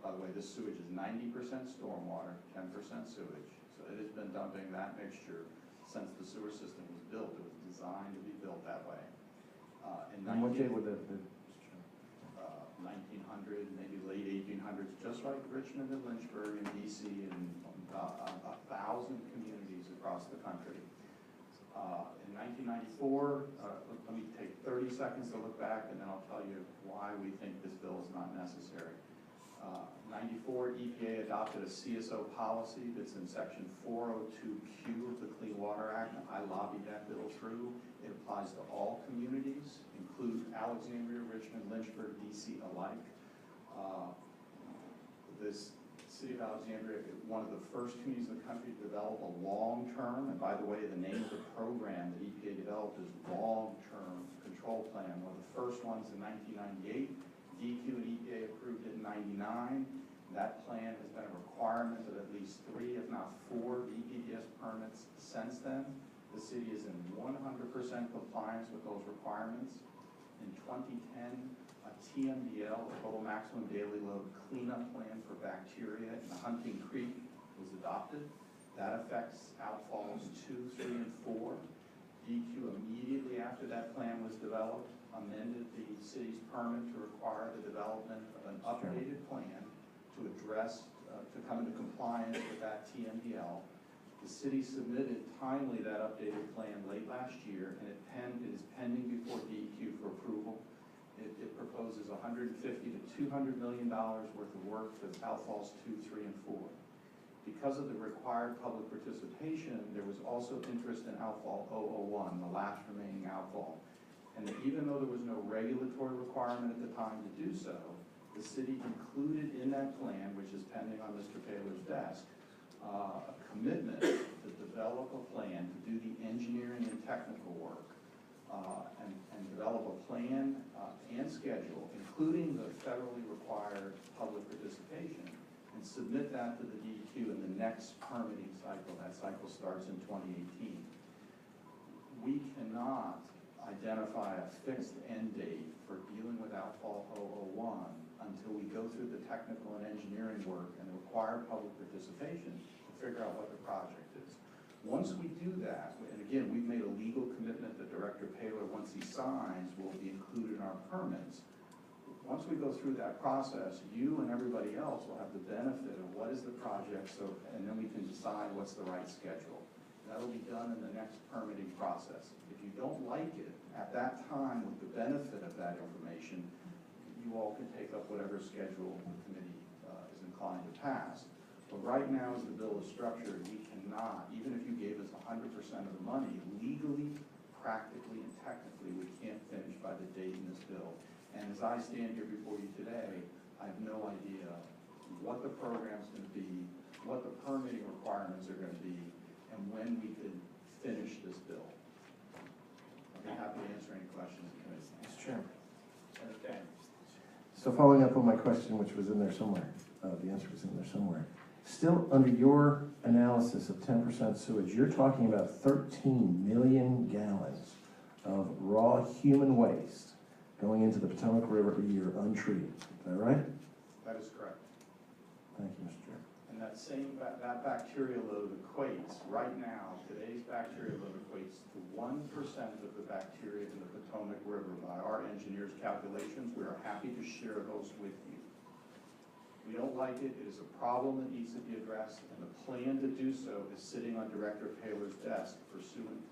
By the way, this sewage is 90% stormwater, 10% sewage. So it has been dumping that mixture since the sewer system was built. It was designed to be built that way. And what date would that be? 1900, maybe late 1800s, just like Richmond and Lynchburg and DC and 1,000 communities across the country. In 1994, let me take 30 seconds to look back, and then I'll tell you why we think this bill is not necessary. 94, EPA adopted a CSO policy that's in section 402Q of the Clean Water Act. I lobbied that bill through. It applies to all communities, include Alexandria, Richmond, Lynchburg, DC alike. This city of Alexandria, one of the first communities in the country to develop a long-term, and by the way, the name of the program that EPA developed is Long-Term Control Plan. One of the first ones in 1998. DEQ and EPA approved it in 99. That plan has been a requirement of at least 3, if not 4, BPDS permits since then. The city is in 100% compliance with those requirements. In 2010, a TMDL, a total maximum daily load cleanup plan for bacteria in the Hunting Creek was adopted. That affects outfalls 2, 3, and 4. DEQ immediately after that plan was developed amended the city's permit to require the development of an updated plan to address, to come into compliance with that TMDL. The city submitted timely that updated plan late last year, and it is pending before DEQ for approval. It proposes $150 to $200 million worth of work for outfalls 2, 3, and 4. Because of the required public participation, there was also interest in outfall 001, the last remaining outfall. And even though there was no regulatory requirement at the time to do so, the city included in that plan, which is pending on Mr. Taylor's desk, a commitment to develop a plan to do the engineering and technical work and develop a plan and schedule, including the federally required public participation, and submit that to the DEQ in the next permitting cycle. That cycle starts in 2018. We cannot identify a fixed end date for dealing with outfall 001 until we go through the technical and engineering work and the required public participation to figure out what the project is. Once we do that, and again, we've made a legal commitment that Director Paylor, once he signs, will be included in our permits. Once we go through that process, you and everybody else will have the benefit of what is the project, and then we can decide what's the right schedule. That'll be done in the next permitting process. If you don't like it, at that time, with the benefit of that information, you all can take up whatever schedule the committee is inclined to pass. But right now, as the bill is structured, we cannot, even if you gave us 100% of the money, legally, practically, and technically, we can't finish by the date in this bill. And as I stand here before you today, I have no idea what the program's going to be, what the permitting requirements are going to be, and when we could finish this bill. I'd be happy to answer any questions. Mr. Chairman. Senator Stan. So following up on my question, which was in there somewhere, the answer was in there somewhere. Still, under your analysis of 10% sewage, you're talking about 13 million gallons of raw human waste going into the Potomac River a year untreated. Is that right? That is correct. Thank you, Mr. Chairman. And that bacteria load equates, right now, today's bacteria load equates to 1% of the bacteria in the Potomac River. By our engineers' calculations, we are happy to share those with you. We don't like it. It is a problem that needs to be addressed, and the plan to do so is sitting on Director Paler's desk pursuant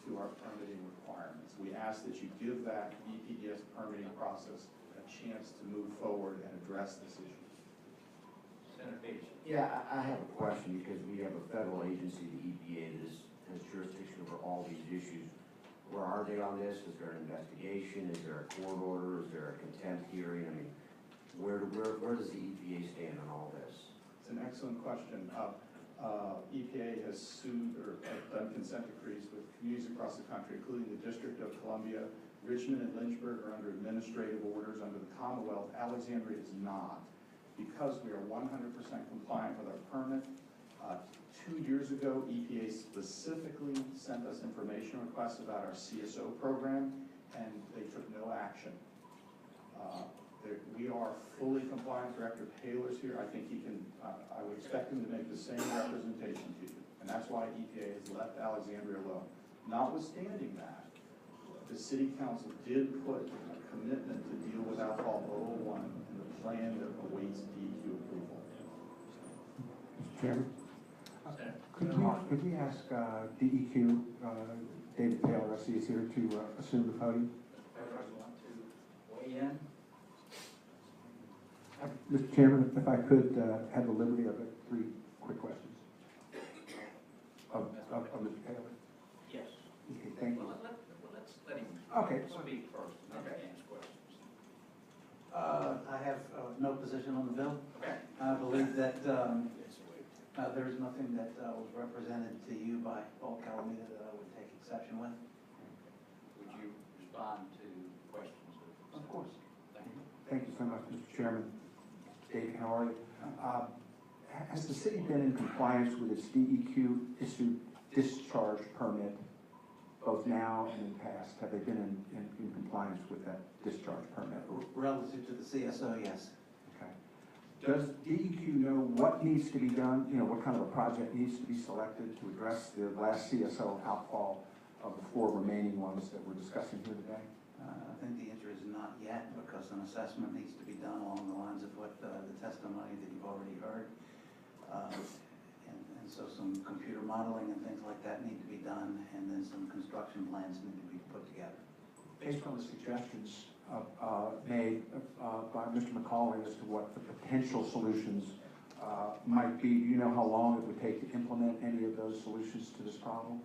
to our permitting requirements. We ask that you give that EPDS permitting process a chance to move forward and address this issue. Senator Peterson. Yeah, I have a question because we have a federal agency, the EPA, that has jurisdiction over all these issues. Where are they on this? Is there an investigation? Is there a court order? Is there a contempt hearing? I mean, where does the EPA stand on all this? It's an excellent question. EPA has sued or done consent decrees with communities across the country, including the District of Columbia. Richmond and Lynchburg are under administrative orders. Under the Commonwealth, Alexandria is not. Because we are 100% compliant with our permit, 2 years ago, EPA specifically sent us information requests about our CSO program, and they took no action. We are fully compliant. Director Paler's here. I think he can, I would expect him to make the same representation to you. And that's why EPA has left Alexandria alone. Notwithstanding that, the city council did put a commitment to deal with alcohol 001 in the plan that awaits DEQ approval. Mr. Chairman? Could we ask DEQ, David Taylor, I see is here, to assume the podium? Want to weigh in? Mr. Chairman, if I could have the liberty of 3 quick questions of Mr. Taylor. Yes. Okay, thank you. Well, let's let him speak first, and then ask questions. I have no position on the bill. Okay. I believe that there is nothing that was represented to you by Paul Calamita that I would take exception with. Would you respond to questions? Of course. Thank you. Thank you so much, Mr. Chairman. David, how are you? Has the city been in compliance with its DEQ issued discharge permit, both now and in the past? Have they been in compliance with that discharge permit? Relative to the CSO, yes. Okay. Does DEQ know what needs to be done? You know, what kind of a project needs to be selected to address the last CSO outfall of the 4 remaining ones that we're discussing here today? I think the answer is not yet, because an assessment needs to be done along the lines of what the testimony that you've already heard. And so some computer modeling and things like that need to be done, and then some construction plans need to be put together. Based on the suggestions made by Mr. McCauley as to what the potential solutions might be, do you know how long it would take to implement any of those solutions to this problem?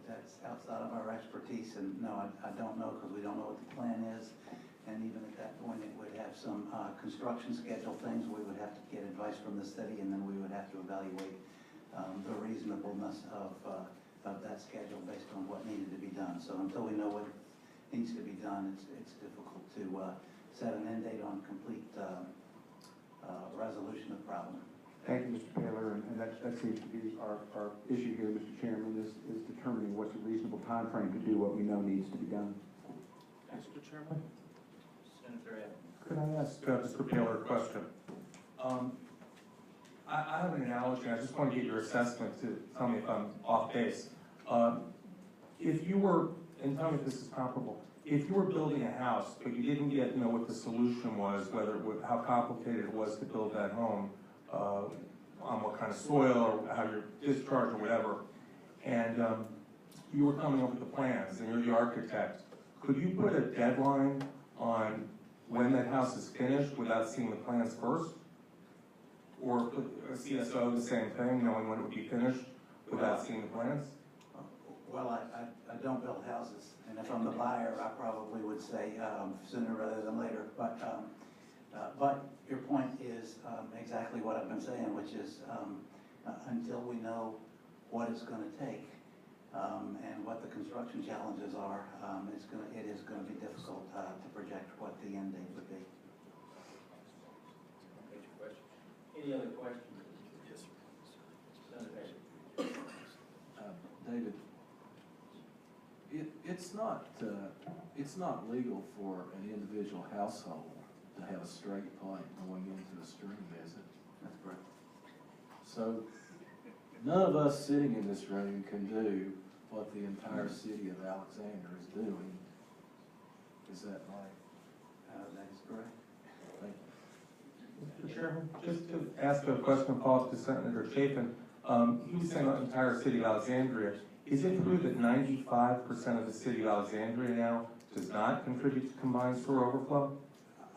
That's outside of our expertise, and no, I don't know, because we don't know what the plan is. And even at that point, it would have some construction schedule things. We would have to get advice from the city, and then we would have to evaluate the reasonableness of that schedule based on what needed to be done. So until we know what needs to be done, it's difficult to set an end date on complete resolution of the problem. Thank you, Mr. Taylor, and that seems to be our issue here, Mr. Chairman, is determining what's a reasonable time frame to do what we know needs to be done. Mr. Chairman? Senator Evans. Could I ask Mr. Taylor a question? I have an analogy. I just want to get your assessment to tell me if I'm off base. If you were, and tell me if this is comparable, if you were building a house, but you didn't yet know what the solution was, how complicated it was to build that home, on what kind of soil, or how your discharge or whatever, and you were coming up with the plans, and you're the architect, could you put a deadline on when that house is finished without seeing the plans first? Or put a CSO, the same thing, knowing when it would be finished without seeing the plans? Well, I don't build houses, and if I'm the buyer, I probably would say sooner rather than later. But your point is exactly what I've been saying, which is until we know what it's going to take and what the construction challenges are, it is going to be difficult to project what the end date would be. Any other questions? Yes, sir. Senator David, it's not legal for an individual household to have a straight pipe going into a stream, is it? That's correct. So none of us sitting in this room can do what the entire city of Alexander is doing. Is that right? That is correct. Thank you. Mr. Mr. Chairman, just to ask a question, follow up to Senator Chafin. He was saying the entire city of Alexandria. Is it true that 95% of the city of Alexandria now does not contribute to combined sewer overflow?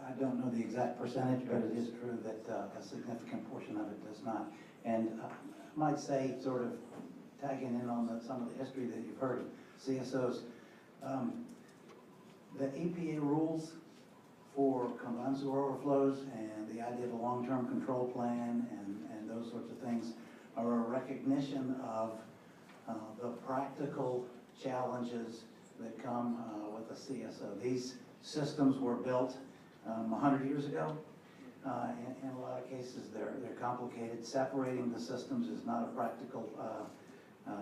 I don't know the exact percentage, but it is true that a significant portion of it does not. And I might say, sort of tagging in on some of the history that you've heard of CSOs, the EPA rules for combined sewer overflows and the idea of a long-term control plan and those sorts of things are a recognition of the practical challenges that come with a CSO. These systems were built 100 years ago. In a lot of cases, they're complicated. Separating the systems is not a practical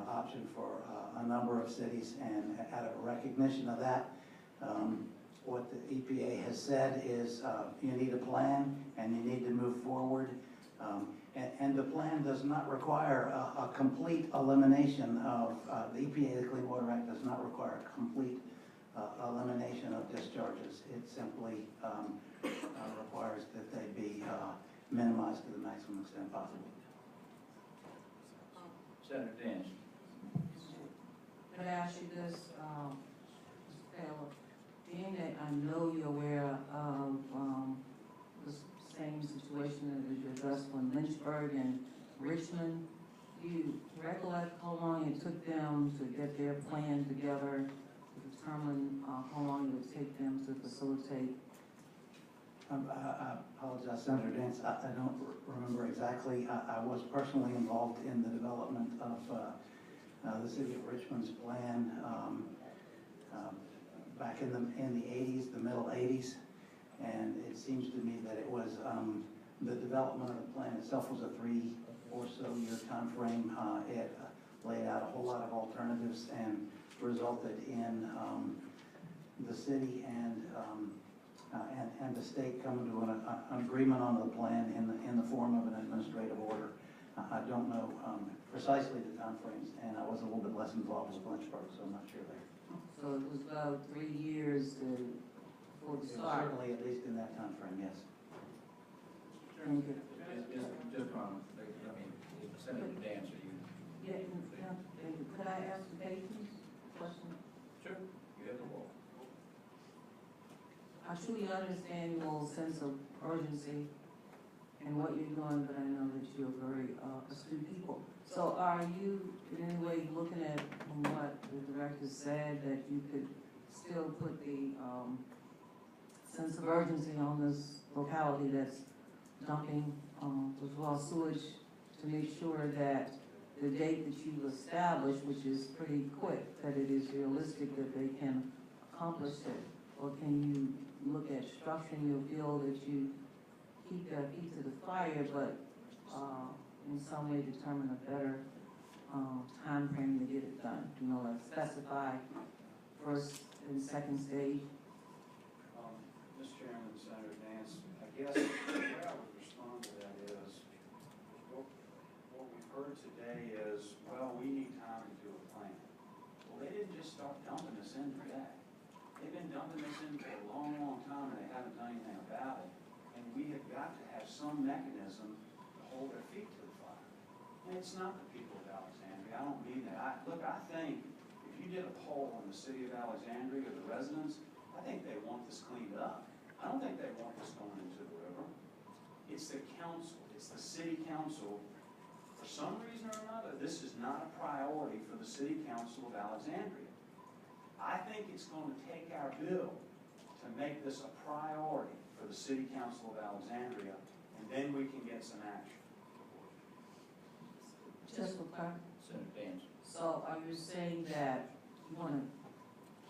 option for a number of cities, and out of recognition of that, what the EPA has said is you need a plan and you need to move forward. And the plan does not require a complete elimination of, the EPA, the Clean Water Act, does not require a complete elimination of discharges. It simply requires that they be minimized to the maximum extent possible. Senator Dance. Could I ask you this, Mr. Taylor? Being that I know you're aware of the same situation that you addressed from Lynchburg and Richmond, do you recollect how long it took them to get their plan together to determine how long it would take them to facilitate? I apologize, Senator Dance. I don't remember exactly. I was personally involved in the development of the city of Richmond's plan back in the 80s, the middle 80s, and it seems to me that it was the development of the plan itself was a 3 or so year time frame. It laid out a whole lot of alternatives and resulted in the city and the state coming to an agreement on the plan in the form of an administrative order. I don't know precisely the time frames, and I was a little bit less involved with Lynchburg, so I'm not sure there. So it was about 3 years before the start? Certainly, at least in that time frame, yes. Thank you. Just one, I mean, Senator Dance, are you? Yeah, thank you. Could I ask the patients a question? Sure. You have the wall. I truly understand your sense of urgency and what you're doing, but I know that you're very astute people. So are you in any way looking at what the director said, that you could still put the sense of urgency on this locality that's dumping the raw sewage to make sure that the date that you've established, which is pretty quick, that it is realistic that they can accomplish it? Or can you look at structuring your field that you keep their feet to the fire, but in some way determine a better time frame to get it done? You know, like specify first and second stage. Mr. Chairman, Senator Dance, I guess the way I would respond to that is, what we've heard today is, well, we need time to do a plan. Well, they didn't just start dumping us in today. They've been dumping us in for a long, long time, and they haven't done anything about it. And we have got to have some mechanism to hold their feet to the fire. And it's not the people of Alexandria. I don't mean that. Look, I think if you did a poll in the city of Alexandria or the residents, I think they want this cleaned up. I don't think they want this going into the river. It's the council. It's the city council. For some reason or another, this is not a priority for the city council of Alexandria. I think it's going to take our bill to make this a priority for the city council of Alexandria, and then we can get some action. Just for clarity. Senator Dance. So are you saying that you want to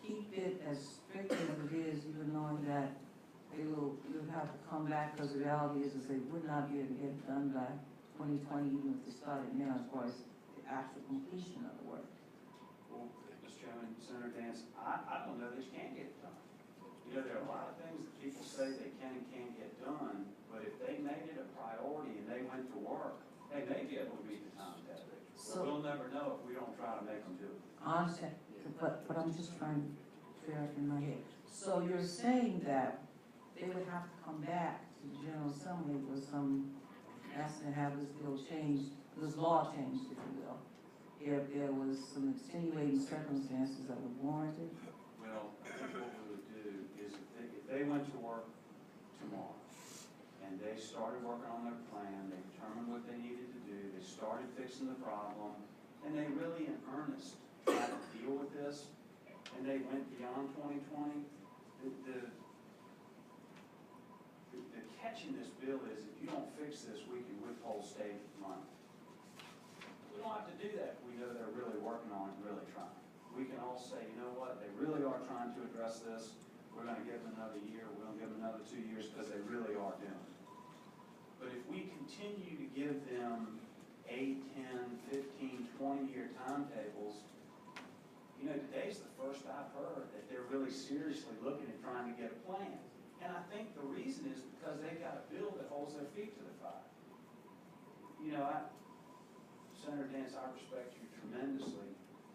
keep it as strict as it is, even knowing that you'll have to come back, because the reality is they would not be able to get it done by 2020, even if they started now, as far as the actual completion of the work? Well, Mr. Chairman, Senator Dance, I don't know that you can't get it done. You know, there are a lot of things that people say they can and can't get done, but if they made it a priority and they went to work, they may be able to meet the time deadline. So, we'll never know if we don't try to make them do it. I understand, but I'm just trying to figure out in my head. So you're saying that they would have to come back to the General Assembly was asking to have this bill changed, this law changed, if you will, if there was some extenuating circumstances that would warrant it. Well, I think what we would do is if they went to work tomorrow and they started working on their plan, they determined what they needed to do, they started fixing the problem, and they really in earnest tried to deal with this, and they went beyond 2020, the catch in this bill is if you don't fix this, we can withhold state money. We don't have to do that. We know they're really working on it and really trying. We can all say, you know what, they really are trying to address this. We're going to give them another year. We're going to give them another 2 years because they really are doing it. But if we continue to give them 8, 10, 15, 20-year timetables, you know, today's the first I've heard that they're really seriously looking at trying to get a plan. And I think the reason is because they've got a bill that holds their feet to the fire. You know, Senator Dance, I respect you tremendously.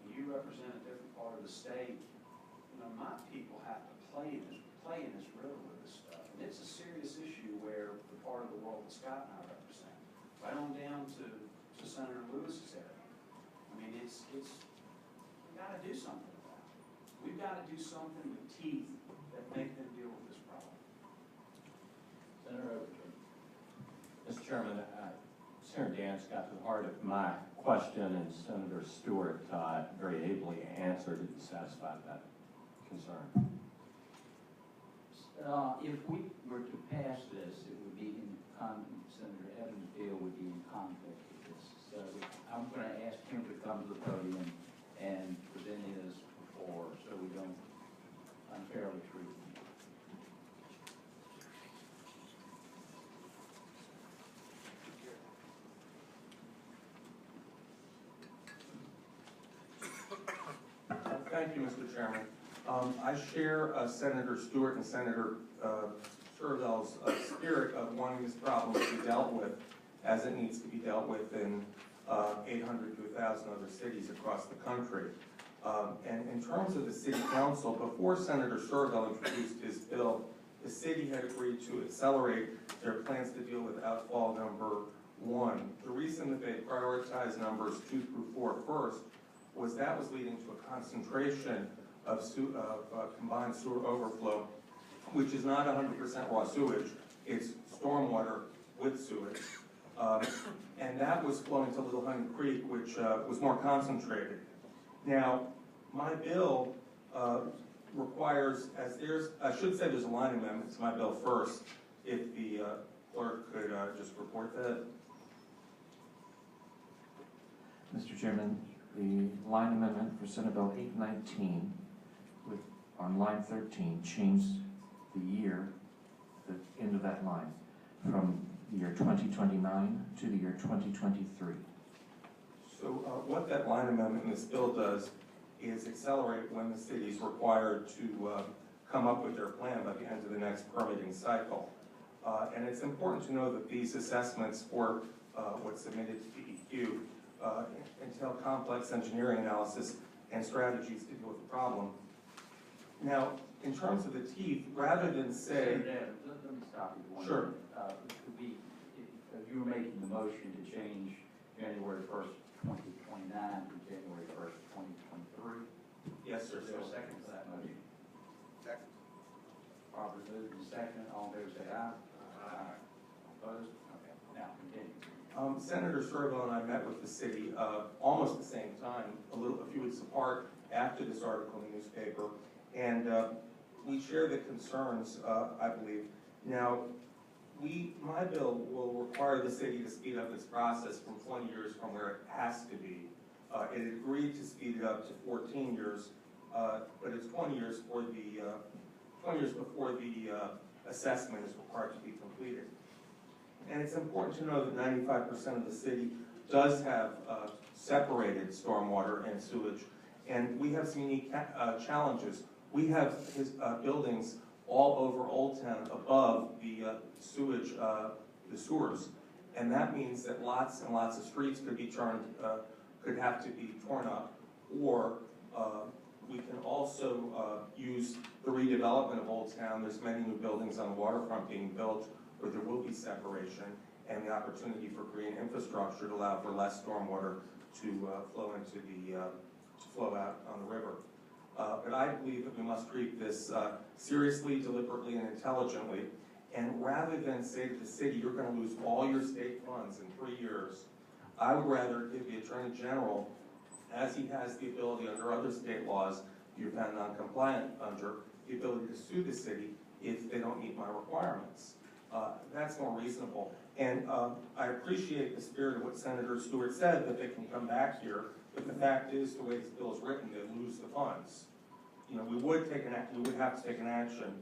You represent a different part of the state. You know, my people have to play in this river with this stuff. And it's a serious issue where the part of the world that Scott and I represent, right on down to Senator Lewis's area. I mean, we've got to do something about it. We've got to do something with teeth that make them deal with this problem. Senator Overton. Mr. Chairman, Senator Dance got to the heart of my question, and Senator Stewart very ably answered and satisfied that concern. If we were to pass this, it would be in Senator Evans' bill would be in conflict with this. So I'm going to ask him to come to the podium and present his before, so we don't unfairly treat him. Thank you, Mr. Chairman. I share Senator Stewart and Senator Sturvell's spirit of wanting this problem to be dealt with as it needs to be dealt with in 800 to 1,000 other cities across the country. And in terms of the city council, before Senator Sturvell introduced his bill, the city had agreed to accelerate their plans to deal with outfall number 1. The reason that they prioritized numbers 2 through 4 first was that was leading to a concentration of combined sewer overflow, which is not 100% raw sewage, it's stormwater with sewage. And that was flowing to Little Honey Creek, which was more concentrated. Now, my bill requires, I should say there's a line amendment to my bill first, if the clerk could just report that. Mr. Chairman, the line amendment for Senate Bill 819 on line 13 changed the year, the end of that line, from the year 2029 to the year 2023. So what that line amendment in this bill does is accelerate when the city is required to come up with their plan by the end of the next permitting cycle. And it's important to know that these assessments for what's submitted to DEQ entail complex engineering analysis and strategies to deal with the problem. Now, in terms of the teeth, rather than say... Let me stop you one Sure. minute. If you were making the motion to change January 1st, 2029 to January 1st, 2023. Yes, sir. Is there a second for that motion? Second. Robert moved and second. All in favor say aye. Aye. Opposed? Okay. Now, continue. Senator Sturvell and I met with the city almost at the same time, a few weeks apart after this article in the newspaper, and we share the concerns, I believe. Now, my bill will require the city to speed up its process from 20 years from where it has to be. It agreed to speed it up to 14 years, but it's 20 years before the assessment is required to be completed. And it's important to know that 95% of the city does have separated stormwater and sewage, and we have some unique challenges. We have buildings all over Old Town above the sewage, the sewers, and that means that lots and lots of streets could have to be torn up, or we can also use the redevelopment of Old Town. There's many new buildings on the waterfront being built where there will be separation and the opportunity for green infrastructure to allow for less stormwater to flow into to flow out on the river. But I believe that we must treat this seriously, deliberately, and intelligently. And rather than say to the city, you're going to lose all your state funds in 3 years, I would rather give the Attorney General, as he has the ability under other state laws, you're found non-compliant under, the ability to sue the city if they don't meet my requirements. That's more reasonable. And I appreciate the spirit of what Senator Stewart said, that they can come back here, but the fact is, the way this bill is written, they lose the funds. You know, we would have to take an action.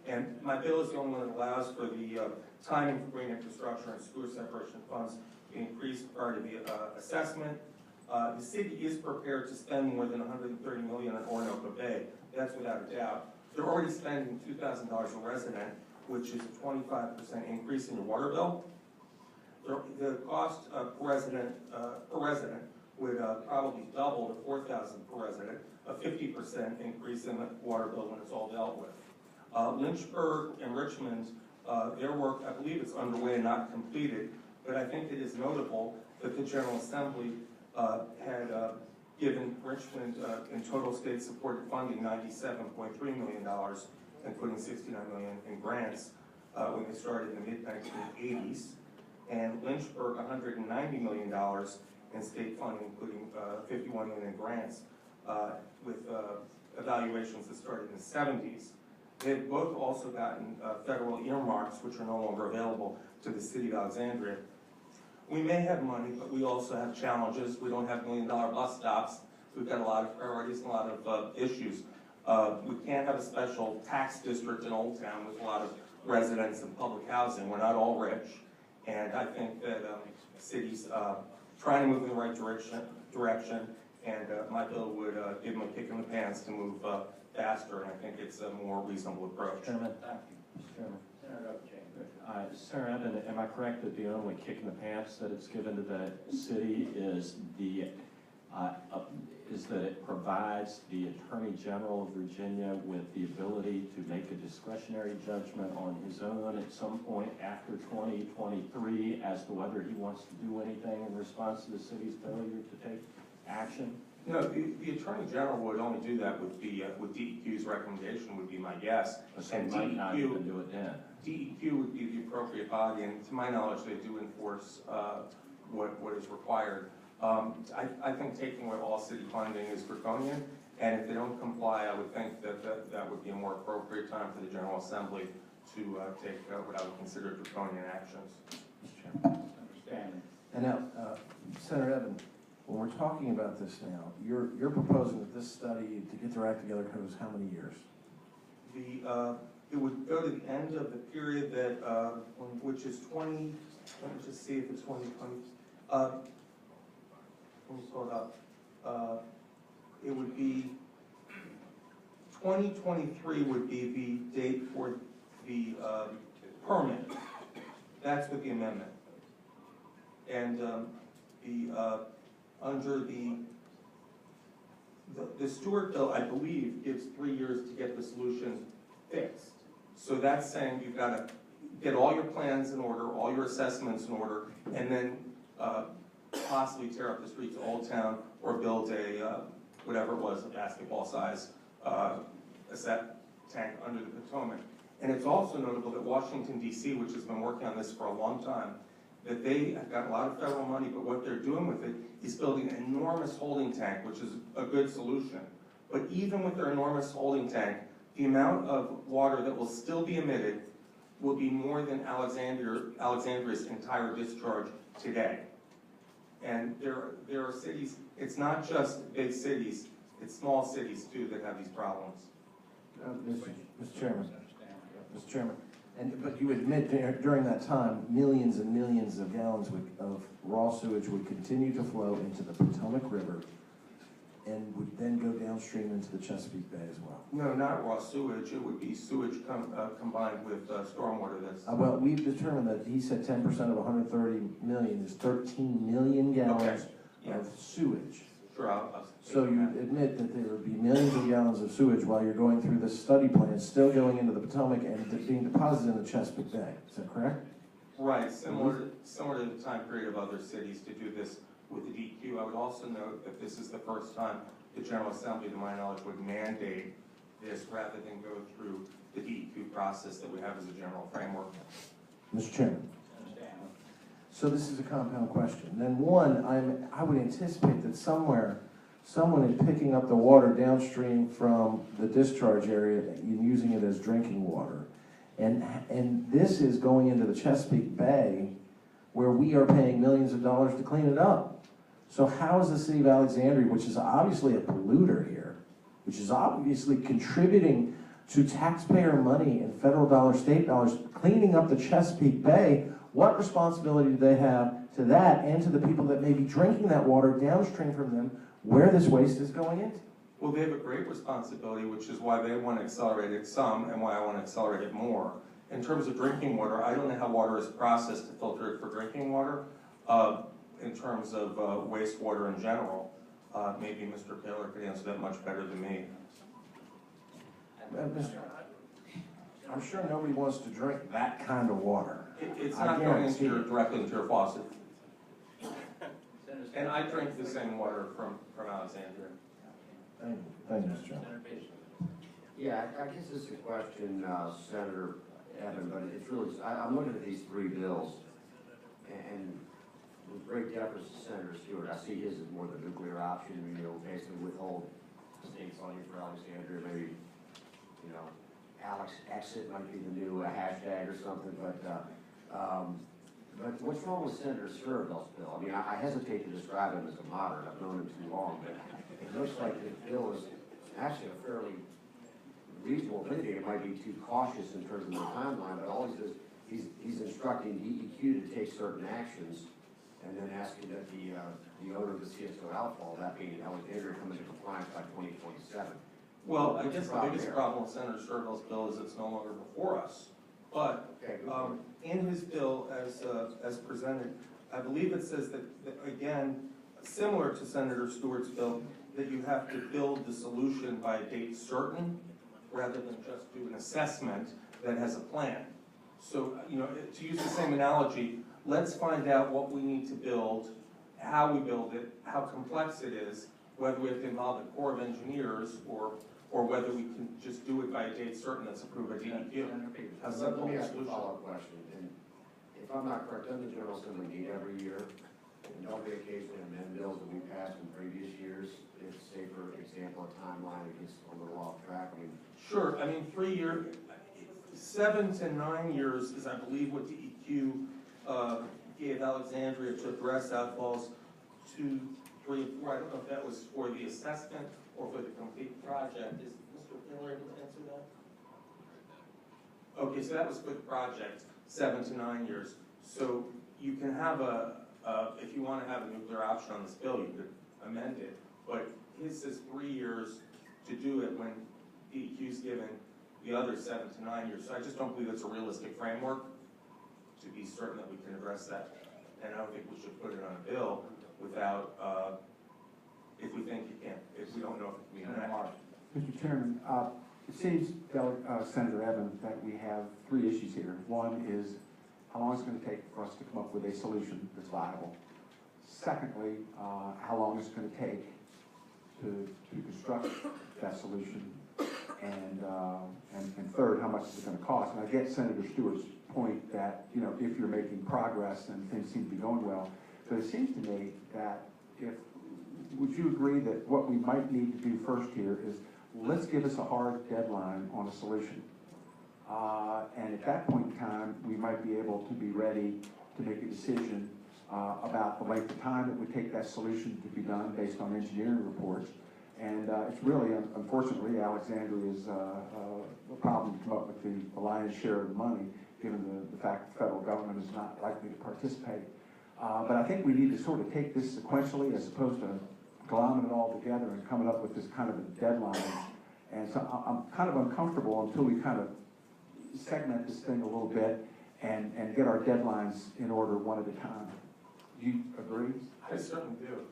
And my bill is the only one that allows for the timing for green infrastructure and sewer separation funds to increase prior to the assessment. The city is prepared to spend more than $130 million on Orinoco Bay. That's without a doubt. They're already spending $2,000 a resident, which is a 25% increase in your water bill. The cost per resident would probably double to $4,000 per resident, a 50% increase in the water bill when it's all dealt with. Lynchburg and Richmond, their work, I believe it's underway and not completed, but I think it is notable that the General Assembly had given Richmond in total state-supported funding $97.3 million, including $69 million in grants when they started in the mid-1980s, and Lynchburg $190 million in state funding, including $51 million in grants, with evaluations that started in the 70s. They've both also gotten federal earmarks, which are no longer available to the city of Alexandria. We may have money, but we also have challenges. We don't have $1 million bus stops. We've got a lot of priorities and a lot of issues. We can't have a special tax district in Old Town with a lot of residents and public housing. We're not all rich. And I think that the city's trying to move in the right direction, and my bill would give them a kick in the pants to move faster, and I think it's a more reasonable approach. Chairman. Thank you. Mr. Chairman. Senator Upchang. Senator Evan, am I correct that the only kick in the pants that it's given to the city is that it provides the Attorney General of Virginia with the ability to make a discretionary judgment on his own at some point after 2023 as to whether he wants to do anything in response to the city's failure to take action? No, the Attorney General would only do that with DEQ's recommendation, would be my guess. And might not even do it then. DEQ would be the appropriate body, and to my knowledge, they do enforce what is required. I think taking away all city funding is draconian, and if they don't comply, I would think that would be a more appropriate time for the General Assembly to take what I would consider draconian actions. Mr. Chairman. Understanding. And now, Senator Evan, when we're talking about this now, you're proposing that this study, to get their act together, covers how many years? It would go to the end of the period that, which is 20, let me just see if it's 2020. Let me pull it up. It would be 2023 would be the date for the permit. That's with the amendment. And under the Stewart bill, I believe, gives 3 years to get the solution fixed. So that's saying you've got to get all your plans in order, all your assessments in order, and then possibly tear up the streets of Old Town or build a, whatever it was, a basketball size set tank under the Potomac. And it's also notable that Washington, D.C., which has been working on this for a long time, that they have got a lot of federal money, but what they're doing with it is building an enormous holding tank, which is a good solution. But even with their enormous holding tank, the amount of water that will still be emitted will be more than Alexandria's entire discharge today. And there are cities, it's not just big cities, it's small cities too that have these problems. Mr. Chairman. Mr. Chairman, but you admit during that time, millions and millions of gallons of raw sewage would continue to flow into the Potomac River and would then go downstream into the Chesapeake Bay as well? No, not raw sewage. It would be sewage combined with stormwater. That's well, we've determined that he said 10% of 130 million is 13 million gallons of sewage. Sure, I'll So you admit that there would be millions of gallons of sewage while you're going through this study plan, still going into the Potomac and being deposited in the Chesapeake Bay, is that correct? Right, similar to the time period of other cities to do this with the DEQ. I would also note that this is the first time the General Assembly, to my knowledge, would mandate this rather than go through the DEQ process that we have as a general framework. Mr. Chairman. So this is a compound question. Then one, I would anticipate that somewhere, someone is picking up the water downstream from the discharge area and using it as drinking water. And this is going into the Chesapeake Bay where we are paying millions of dollars to clean it up. So how is the city of Alexandria, which is obviously a polluter here, which is obviously contributing to taxpayer money and federal dollars, state dollars, cleaning up the Chesapeake Bay, what responsibility do they have to that and to the people that may be drinking that water downstream from them where this waste is going into? Well, they have a great responsibility, which is why they want to accelerate it some and why I want to accelerate it more. In terms of drinking water, I don't know how water is processed to filter it for drinking water. In terms of wastewater in general, maybe Mr. Taylor could answer that much better than me. I'm sure nobody wants to drink that kind of water. It's not going directly into your faucet. And I drink the same water from Alexandria. Thank you, Mr. Chairman. Yeah, I guess this is a question, Senator Evan, but it's really, I'm looking at these three bills, and with great deference to Senator Stewart, I see his as more the nuclear option, basically withhold states on you for Alexandria, maybe, Alex exit might be the new hashtag or something, but what's wrong with Senator Sturgill's bill? I mean, I hesitate to describe him as a moderate, I've known him too long, but it looks like the bill is actually a fairly reasonable thing. It might be too cautious in terms of the timeline, but all he says, he's instructing DEQ to take certain actions and then asking that the owner of the CSO outfall, that being Alexandria, come into compliance by 2027. Well, I guess the biggest problem with Senator Sturgill's bill is it's no longer before us. But in his bill as presented, I believe it says that, again, similar to Senator Stewart's bill, that you have to build the solution by a date certain rather than just do an assessment that has a plan. So, to use the same analogy, let's find out what we need to build, how we build it, how complex it is, whether we have to involve the Corps of Engineers or whether we can just do it by a date certain that's approved by DEQ. Let me ask a follow-up question. And if I'm not correct, doesn't the General Assembly meet every year? And don't we occasionally amend bills that we passed in previous years? If, say, for example, a timeline gets a little off track? I mean, sure. I mean, 3 years, 7 to 9 years is, I believe, what DEQ gave Alexandria to address outfalls. 2, 3, 4. I don't know if that was for the assessment or for the complete project. Is Mr. Miller able to answer that? Okay, so that was for the project, 7 to 9 years. So you can have if you want to have a nuclear option on this bill, you could amend it. But his says 3 years to do it when DEQ's given the other 7 to 9 years. So I just don't believe it's a realistic framework to be certain that we can address that. And I don't think we should put it on a bill without, if we think it can't, if we don't know if it can be enacted. Mr. Chairman, it seems, Senator Evans, that we have three issues here. One is how long it's going to take for us to come up with a solution that's viable. Secondly, how long it's going to take to construct that solution. And third, how much is it going to cost? And I get Senator Stewart's point that, if you're making progress and things seem to be going well, but it seems to me that would you agree that what we might need to do first here is let's give us a hard deadline on a solution. And at that point in time, we might be able to be ready to make a decision about the length of time it would take that solution to be done based on engineering reports. And it's really, unfortunately, Alexandria's a problem to come up with the lion's share of the money, given the fact the federal government is not likely to participate. But I think we need to sort of take this sequentially as opposed to glomming it all together and coming up with this kind of a deadline. And so I'm kind of uncomfortable until we kind of segment this thing a little bit and get our deadlines in order one at a time. Do you agree? I certainly do.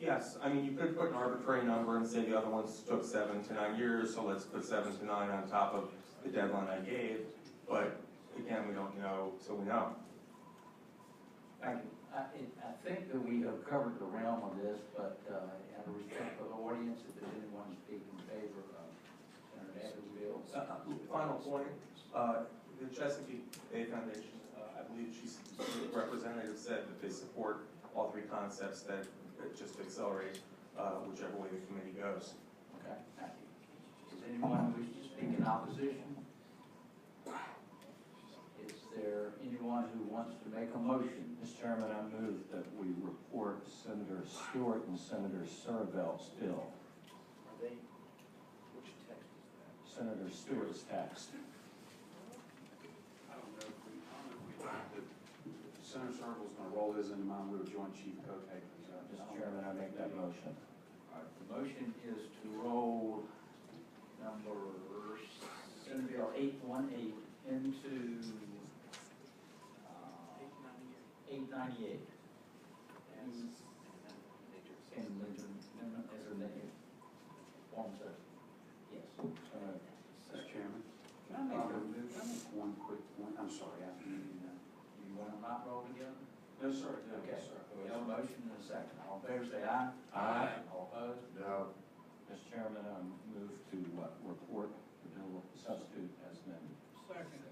Yes, I mean, you could put an arbitrary number and say the other ones took 7 to 9 years, so let's put 7 to 9 on top of the deadline I gave, but again, we don't know till we know. Thank you. I think that we have covered the realm of this, but out of respect for the audience, if there's anyone speaking in favor of Senator Evans' bill. Final point, the Chesapeake Bay Foundation, I believe she's representative said that they support all three concepts that just accelerate whichever way the committee goes. Okay, thank you. Is anyone who wishes to speak in opposition? Is there anyone who wants to make a motion? Mr. Chairman, I move that we report Senator Stewart and Senator Survelt's bill. Are they, which text is that? Senator Stewart's text. I don't know if we like that Senator Serval's gonna roll his into mine, we were joint chief co-takers. Mr. Chairman, I make that motion. All right, the motion is to roll number Senate Bill 818 into 898. And amendment as amended. Form says, yes. Mr. Chairman, can I make one quick point? I'm sorry, after you do that. You want them not roll together? No, sir. Okay. We have a motion and a second. All in favor, say aye. Aye. All opposed? No. Mr. Chairman, I move to report the bill substitute as amended. Second.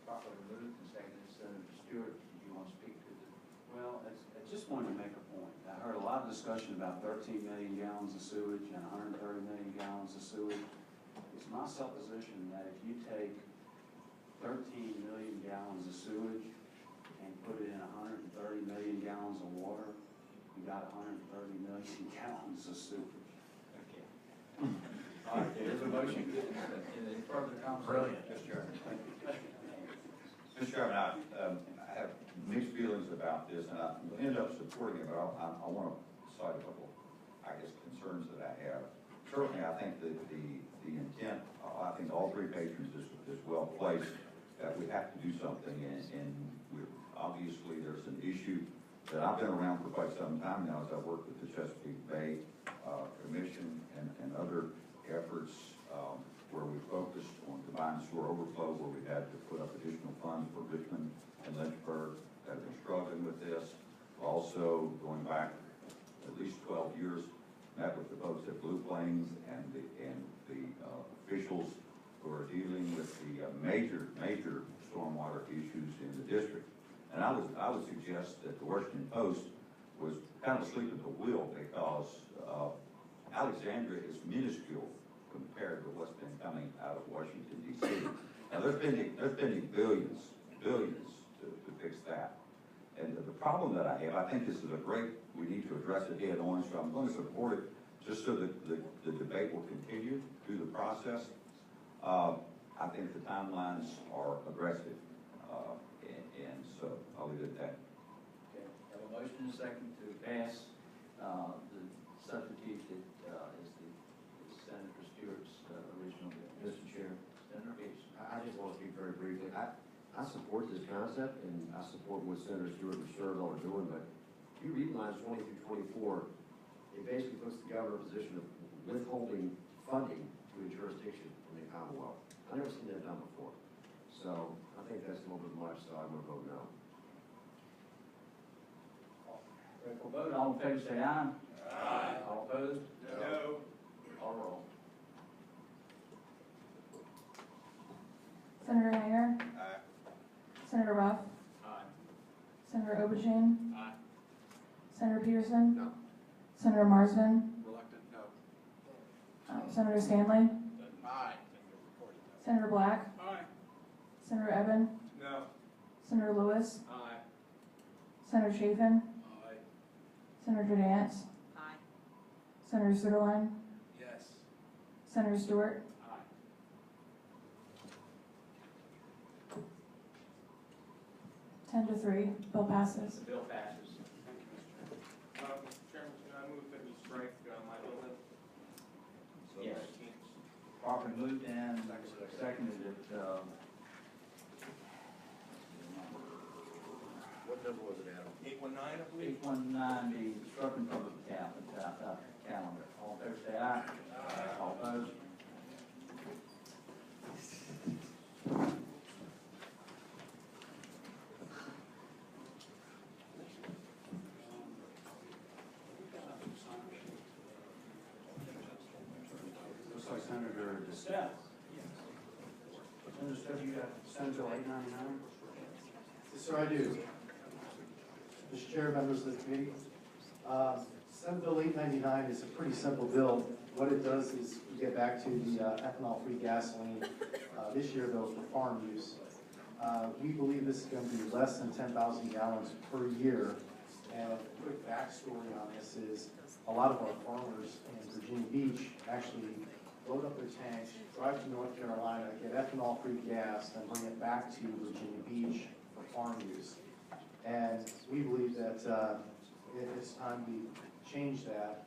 Properly moved and seconded. Senator Stewart, did you want to speak to the? Well, I just wanted to make a point. I heard a lot of discussion about 13 million gallons of sewage and 130 million gallons of sewage. It's my supposition that if you take 13 million gallons of sewage and put it in 130 million gallons of water, you got 130 million gallons of sewage. Okay. All right, there's a motion. Any further conversation? Brilliant, Mr. Chairman. Thank you. Mr. Chairman, I have mixed feelings about this, and I end up supporting it, but I want to cite a couple, I guess, concerns that I have. Certainly, I think that the intent, I think all three patrons is well placed, that we have to do something, and we're, obviously there's an issue that I've been around for quite some time now as I've worked with the Chesapeake Bay Commission and other efforts where we focused on combined sewer overflow, where we had to put up additional funds for Richmond and Lynchburg that have been struggling with this. Also, going back at least 12 years, met with the folks at Blue Plains and the officials who are dealing with the major stormwater issues in the district. And I would suggest that the Washington Post was kind of asleep at the wheel, because Alexandria is minuscule compared to what's been coming out of Washington, D.C. Now, they're spending billions to fix that. And the problem that I have, I think this is we need to address it head on, so I'm going to support it just so that the debate will continue through the process. I think the timelines are aggressive, and so I'll leave it at that. Okay, have a motion and a second to pass the substitute that is Senator Stewart's original bill. Mr. Chair, Senator Peterson. I just want to speak very briefly. I support this concept, and I support what Senator Stewart and Sherrill are doing, but if you read lines 20 through 24, it basically puts the governor in a position of withholding funding to a jurisdiction in the Commonwealth. I've never seen that done before. So I think that's a little bit much, so I'm going to vote no. Ready for vote? All in favor, say aye. Aye. All opposed? No. All roll. Senator Hager? Aye. Senator Ruff? Aye. Senator Obajane? Aye. Senator Peterson? No. Senator Marsden? Reluctant, no. Senator Stanley? Aye. Senator Black? Aye. Senator Eben? No. Senator Lewis? Aye. Senator Chafin? Aye. Senator Dance? Aye. Senator Suderline? Yes. Senator Stewart? Aye. 10-3, bill passes. The bill passes. Thank you, Mr. Chairman. Mr. Chairman, can I move that we strike my bill then? Yes. Properly moved and seconded it. number was it, Adam? 819, I believe. 8190, Structural Public Calendar. All in favor, say aye. All opposed? Looks like Senator DeStefs. Senator DeStefs, you got Senate Bill 899? Yes, sir, I do. Mr. Chair, members of the committee, Senate Bill 899 is a pretty simple bill. What it does is we get back to the ethanol-free gasoline, this year though for farm use. We believe this is going to be less than 10,000 gallons per year. And a quick backstory on this is a lot of our farmers in Virginia Beach actually load up their tanks, drive to North Carolina, get ethanol-free gas, then bring it back to Virginia Beach for farm use. And we believe that it's time we change that.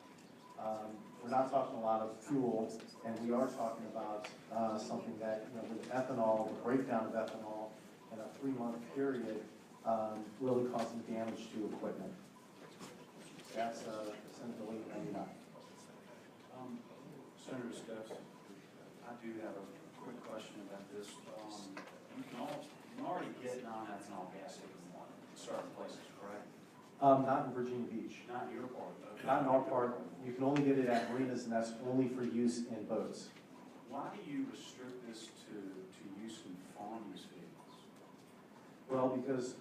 We're not talking a lot of fuel, and we are talking about something that, with ethanol, the breakdown of ethanol in a 3-month period, really causing damage to equipment. That's Senate Bill 899. Senator DeStefs, I do have a quick question about this. You can already get non-ethanol gas in certain places, correct? Not in Virginia Beach. Not in your part. Okay. Not in our part. You can only get it at marinas, and that's only for use in boats. Why do you restrict this to use in farm use vehicles? Well, because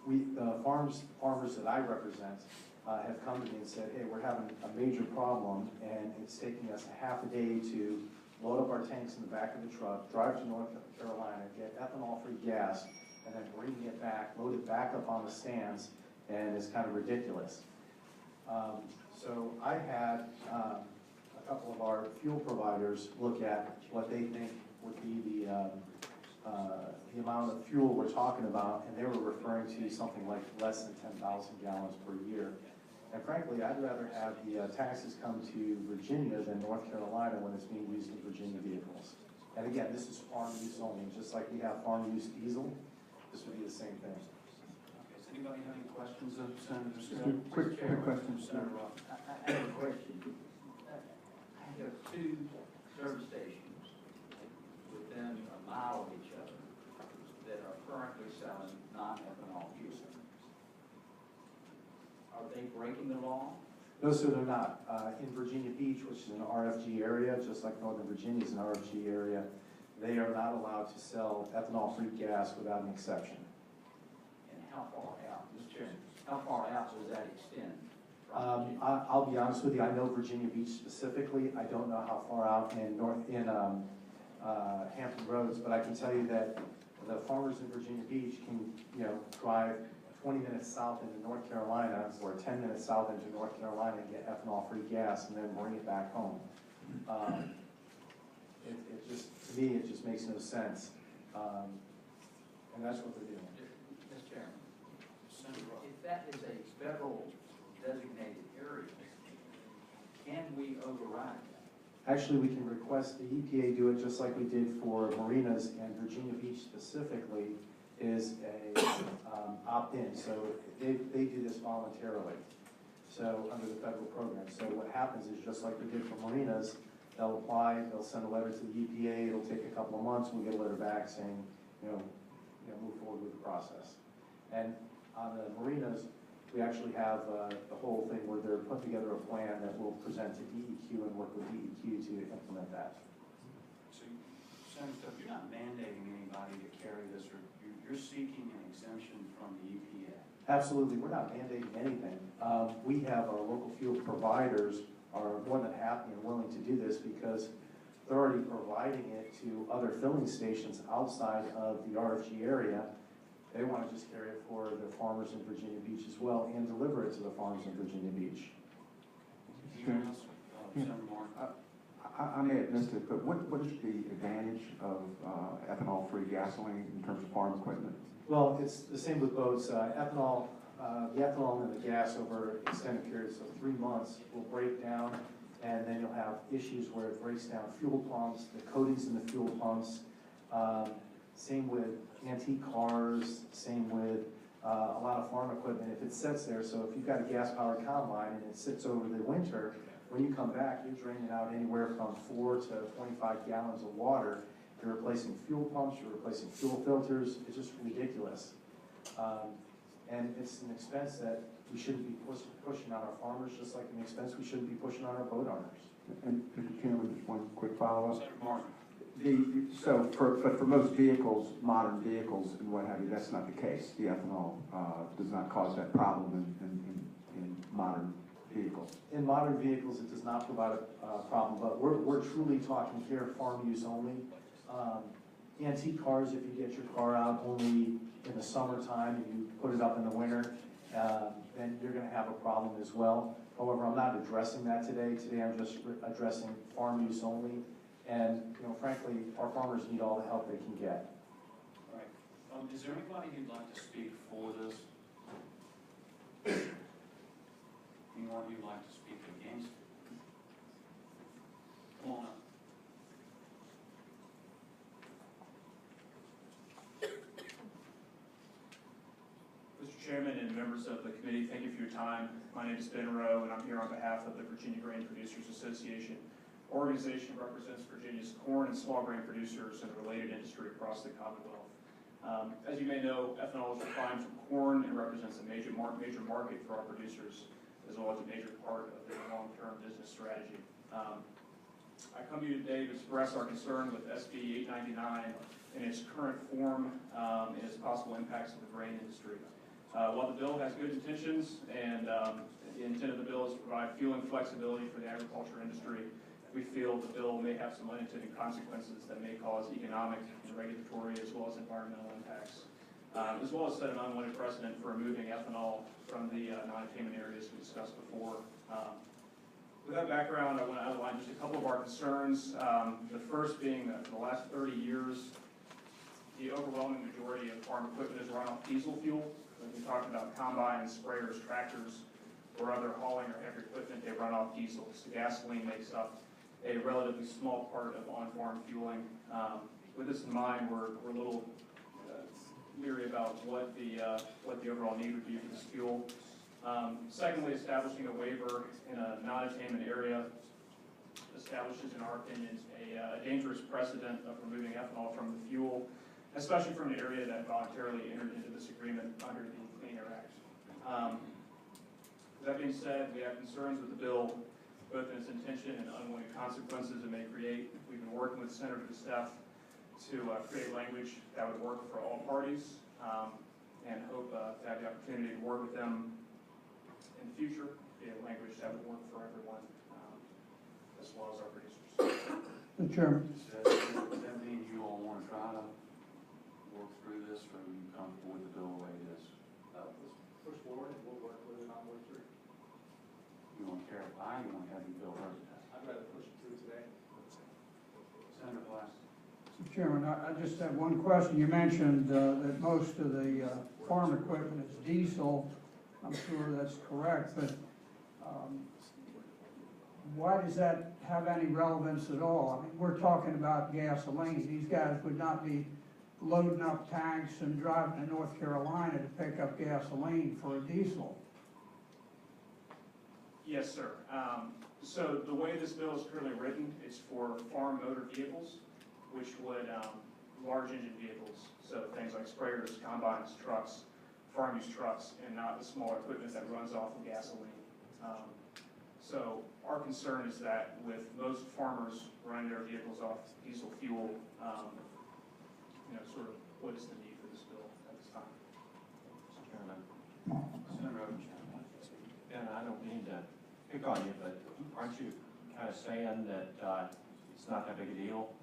the farmers that I represent have come to me and said, hey, we're having a major problem, and it's taking us a half a day to load up our tanks in the back of the truck, drive to North Carolina, get ethanol-free gas, and then bringing it back, load it back up on the stands, and it's kind of ridiculous. So I had a couple of our fuel providers look at what they think would be the amount of fuel we're talking about, and they were referring to something like less than 10,000 gallons per year. And frankly, I'd rather have the taxes come to Virginia than North Carolina when it's being used in Virginia vehicles. And again, this is farm use only, just like we have farm use diesel, this would be the same thing. Okay, does anybody have any questions of Senator Just DeStefs? a quick question. Senator Roth. I have a question. There are two service stations within a mile of each other that are currently selling non-ethanol fuel. Are they breaking the law? No, sir, they're not. In Virginia Beach, which is an RFG area, just like Northern Virginia is an RFG area, they are not allowed to sell ethanol-free gas without an exception. And how far out, Mr. Chairman, how far out does that extend? I'll be honest with you, I know Virginia Beach specifically. I don't know how far out in Hampton Roads, but I can tell you that the farmers in Virginia Beach can, drive 20 minutes south into North Carolina or 10 minutes south into North Carolina and get ethanol-free gas and then bring it back home. It just, to me, it just makes no sense. And that's what they're doing. Mr. Chairman, if that is a federal designated area, can we override that? Actually, we can request the EPA do it just like we did for marinas, and Virginia Beach specifically is a opt-in. So they do this voluntarily, so under the federal program. So what happens is just like we did for marinas, they'll apply, they'll send a letter to the EPA, it'll take a couple of months, we'll get a letter back saying, move forward with the process. And on the marinas, we actually have the whole thing where they're putting together a plan that we'll present to DEQ and work with DEQ to implement that. So, Senator, you're not mandating anybody to carry this, or you're seeking an exemption from the EPA? Absolutely, we're not mandating anything. We have our local fuel providers are more than happy and willing to do this because they're already providing it to other filling stations outside of the RFG area. They want to just carry it for the farmers in Virginia Beach as well and deliver it to the farms in Virginia Beach. Anyone else? Senator Martin? I may have missed it, but what is the advantage of ethanol-free gasoline in terms of farm equipment? Well, it's the same with boats. Ethanol, the ethanol and the gas over extended periods of 3 months will break down, and then you'll have issues where it breaks down fuel pumps, the coatings in the fuel pumps. Same with antique cars, same with a lot of farm equipment, if it sits there, so if you've got a gas-powered combine and it sits over the winter, when you come back, you're draining out anywhere from 4 to 25 gallons of water. You're replacing fuel pumps, you're replacing fuel filters, it's just ridiculous. And it's an expense that we shouldn't be pushing on our farmers, just like an expense we shouldn't be pushing on our boat owners. And Mr. Chairman, just one quick follow-up. Martin. But for most vehicles, modern vehicles and what have you, that's not the case. The ethanol does not cause that problem in modern vehicles. In modern vehicles, it does not provide a problem, but we're truly talking here farm use only. Antique cars, if you get your car out only in the summertime and you put it up in the winter, then you're gonna have a problem as well. However, I'm not addressing that today. Today, I'm just addressing farm use only. And, you know, frankly, our farmers need all the help they can get. All right. Is there anybody who'd like to speak for this? Anyone who'd like to speak against it? Come on up. Mr. Chairman and members of the committee, thank you for your time. My name is Ben Rowe, and I'm here on behalf of the Virginia Grain Producers Association. Organization represents Virginia's corn and small grain producers and the related industry across the Commonwealth. As you may know, ethanol is refined from corn and represents a major market for our producers, as well as a major part of their long-term business strategy. I come to you today to express our concern with SB 899 in its current form and its possible impacts on the grain industry. While the bill has good intentions and the intent of the bill is to provide fueling flexibility for the agriculture industry, we feel the bill may have some unintended consequences that may cause economic and regulatory as well as environmental impacts, as well as set an unwanted precedent for removing ethanol from the non-attainment areas we discussed before. With that background, I want to outline just a couple of our concerns. The first being that for the last 30 years, the overwhelming majority of farm equipment is run off diesel fuel. When we talk about combines, sprayers, tractors, or other hauling or heavy equipment, they run off diesel. So gasoline makes up a relatively small part of on-farm fueling. With this in mind, we're a little leery about what the overall need would be for this fuel. Secondly, establishing a waiver in a non-attainment area establishes, in our opinion, a dangerous precedent of removing ethanol from the fuel, especially from an area that voluntarily entered into this agreement under the Clean Air Act. That being said, we have concerns with the bill, both in its intention and unwanted consequences it may create. We've been working with Senator DeSteffe to create language that would work for all parties, and hope to have the opportunity to work with them in the future, be a language that would work for everyone, as well as our producers. Mr. Chairman. Does that mean you all want to try to work through this, or are you comfortable with the bill the way it is? Let's push forward and we'll work with it on way through. You want to carry by, you want to have the bill heard? I'd rather push it through today. Senator Glass. Mr. Chairman, I just have one question. You mentioned that most of the farm equipment is diesel. I'm sure that's correct, but why does that have any relevance at all? I mean, we're talking about gasoline. These guys would not be loading up tanks and driving to North Carolina to pick up gasoline for a diesel. Yes, sir. So the way this bill is currently written, it's for farm motor vehicles, which would, large engine vehicles, so things like sprayers, combines, trucks, farm use trucks, and not the smaller equipment that runs off of gasoline. So our concern is that with most farmers running their vehicles off diesel fuel, sort of what is the need for this bill at this time? Senator Overton. And I don't mean to pick on you, but aren't you kind of saying that it's not that big a deal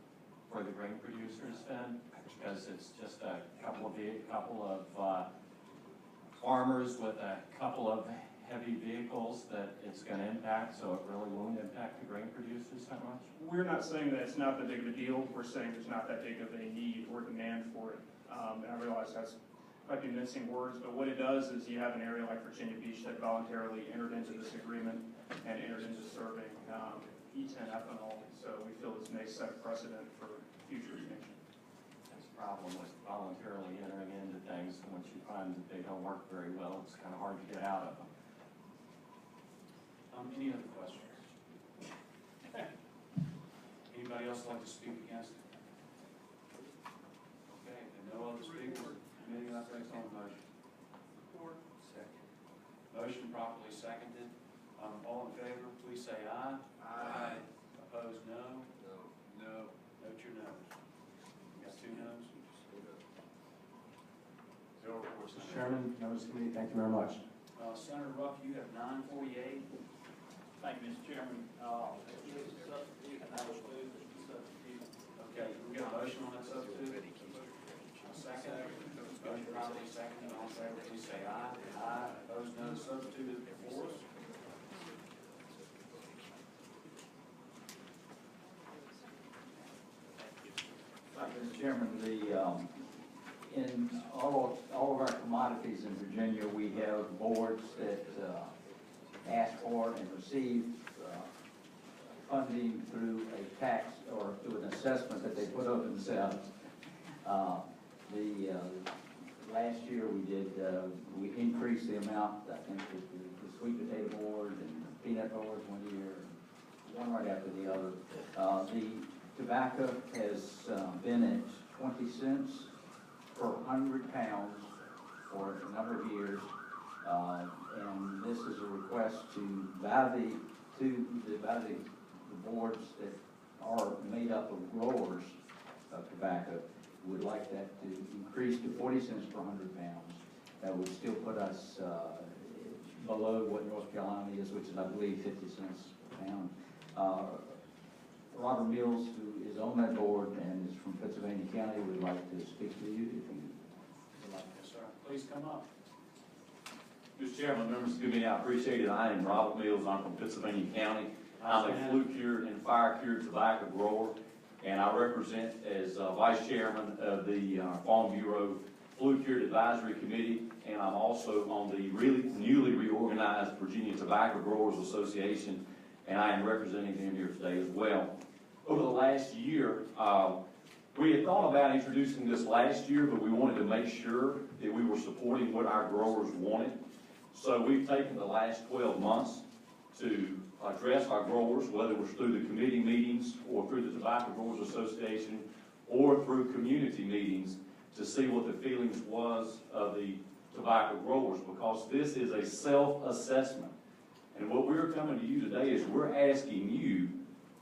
for the grain producers then? Because it's just a couple of farmers with a couple of heavy vehicles that it's going to impact, so it really won't impact the grain producers that much? We're not saying that it's not that big of a deal. We're saying there's not that big of a need or demand for it. And I realize that's might be mincing words, but what it does is you have an area like Virginia Beach that voluntarily entered into this agreement and entered into serving E10 ethanol. So we feel this may set a precedent for future expansion. problem with voluntarily entering into things, and once you find that they don't work very well, it's kind of hard to get out of them. Any other questions? Anybody else like to speak against it? Okay, and no other speakers, committee operates on the motion. Second. Motion properly seconded. All in favor, please say aye. Aye. Opposed, no. No. Note your noes. You got 2 noes? Zero reports. Mr. Chairman, members of the committee, thank you very much. Senator Ruff, you have 948. Thank you, Mr. Chairman. Okay, we got a motion on that substitute? Second. Motion properly seconded. All in favor, please say aye. Aye. Opposed, no. Substitute is before us. Thank you, Mr. Chairman. In all of our commodities in Virginia, we have boards that ask for and receive funding through a tax or through an assessment that they put up themselves. Last year we increased the amount, I think, with the sweet potato board and the peanut board one year, one right after the other. The tobacco has been at 20 cents per 100 pounds for a number of years. And this is a request to buy the boards that are made up of growers of tobacco. Would like that to increase to 40 cents per 100 pounds. That would still put us below what North Carolina is, which is, I believe, 50 cents per pound. Robert Mills, who is on that board and is from Pennsylvania County, would like to speak to you if you would like. Yes, sir. Please come up. Mr. Chairman, members of the committee, I appreciate it. I am Robert Mills. I'm from Pennsylvania County. I'm a flue-cured and fire-cured tobacco grower, and I represent as Vice Chairman of the Farm Bureau Flue-Cured Advisory Committee, and I'm also on the newly reorganized Virginia Tobacco Growers Association, and I am representing them here today as well. Over the last year, we had thought about introducing this last year, but we wanted to make sure that we were supporting what our growers wanted. So we've taken the last 12 months to address our growers, whether it was through the committee meetings or through the Tobacco Growers Association or through community meetings, to see what the feelings was of the tobacco growers, because this is a self-assessment. And what we're coming to you today is we're asking you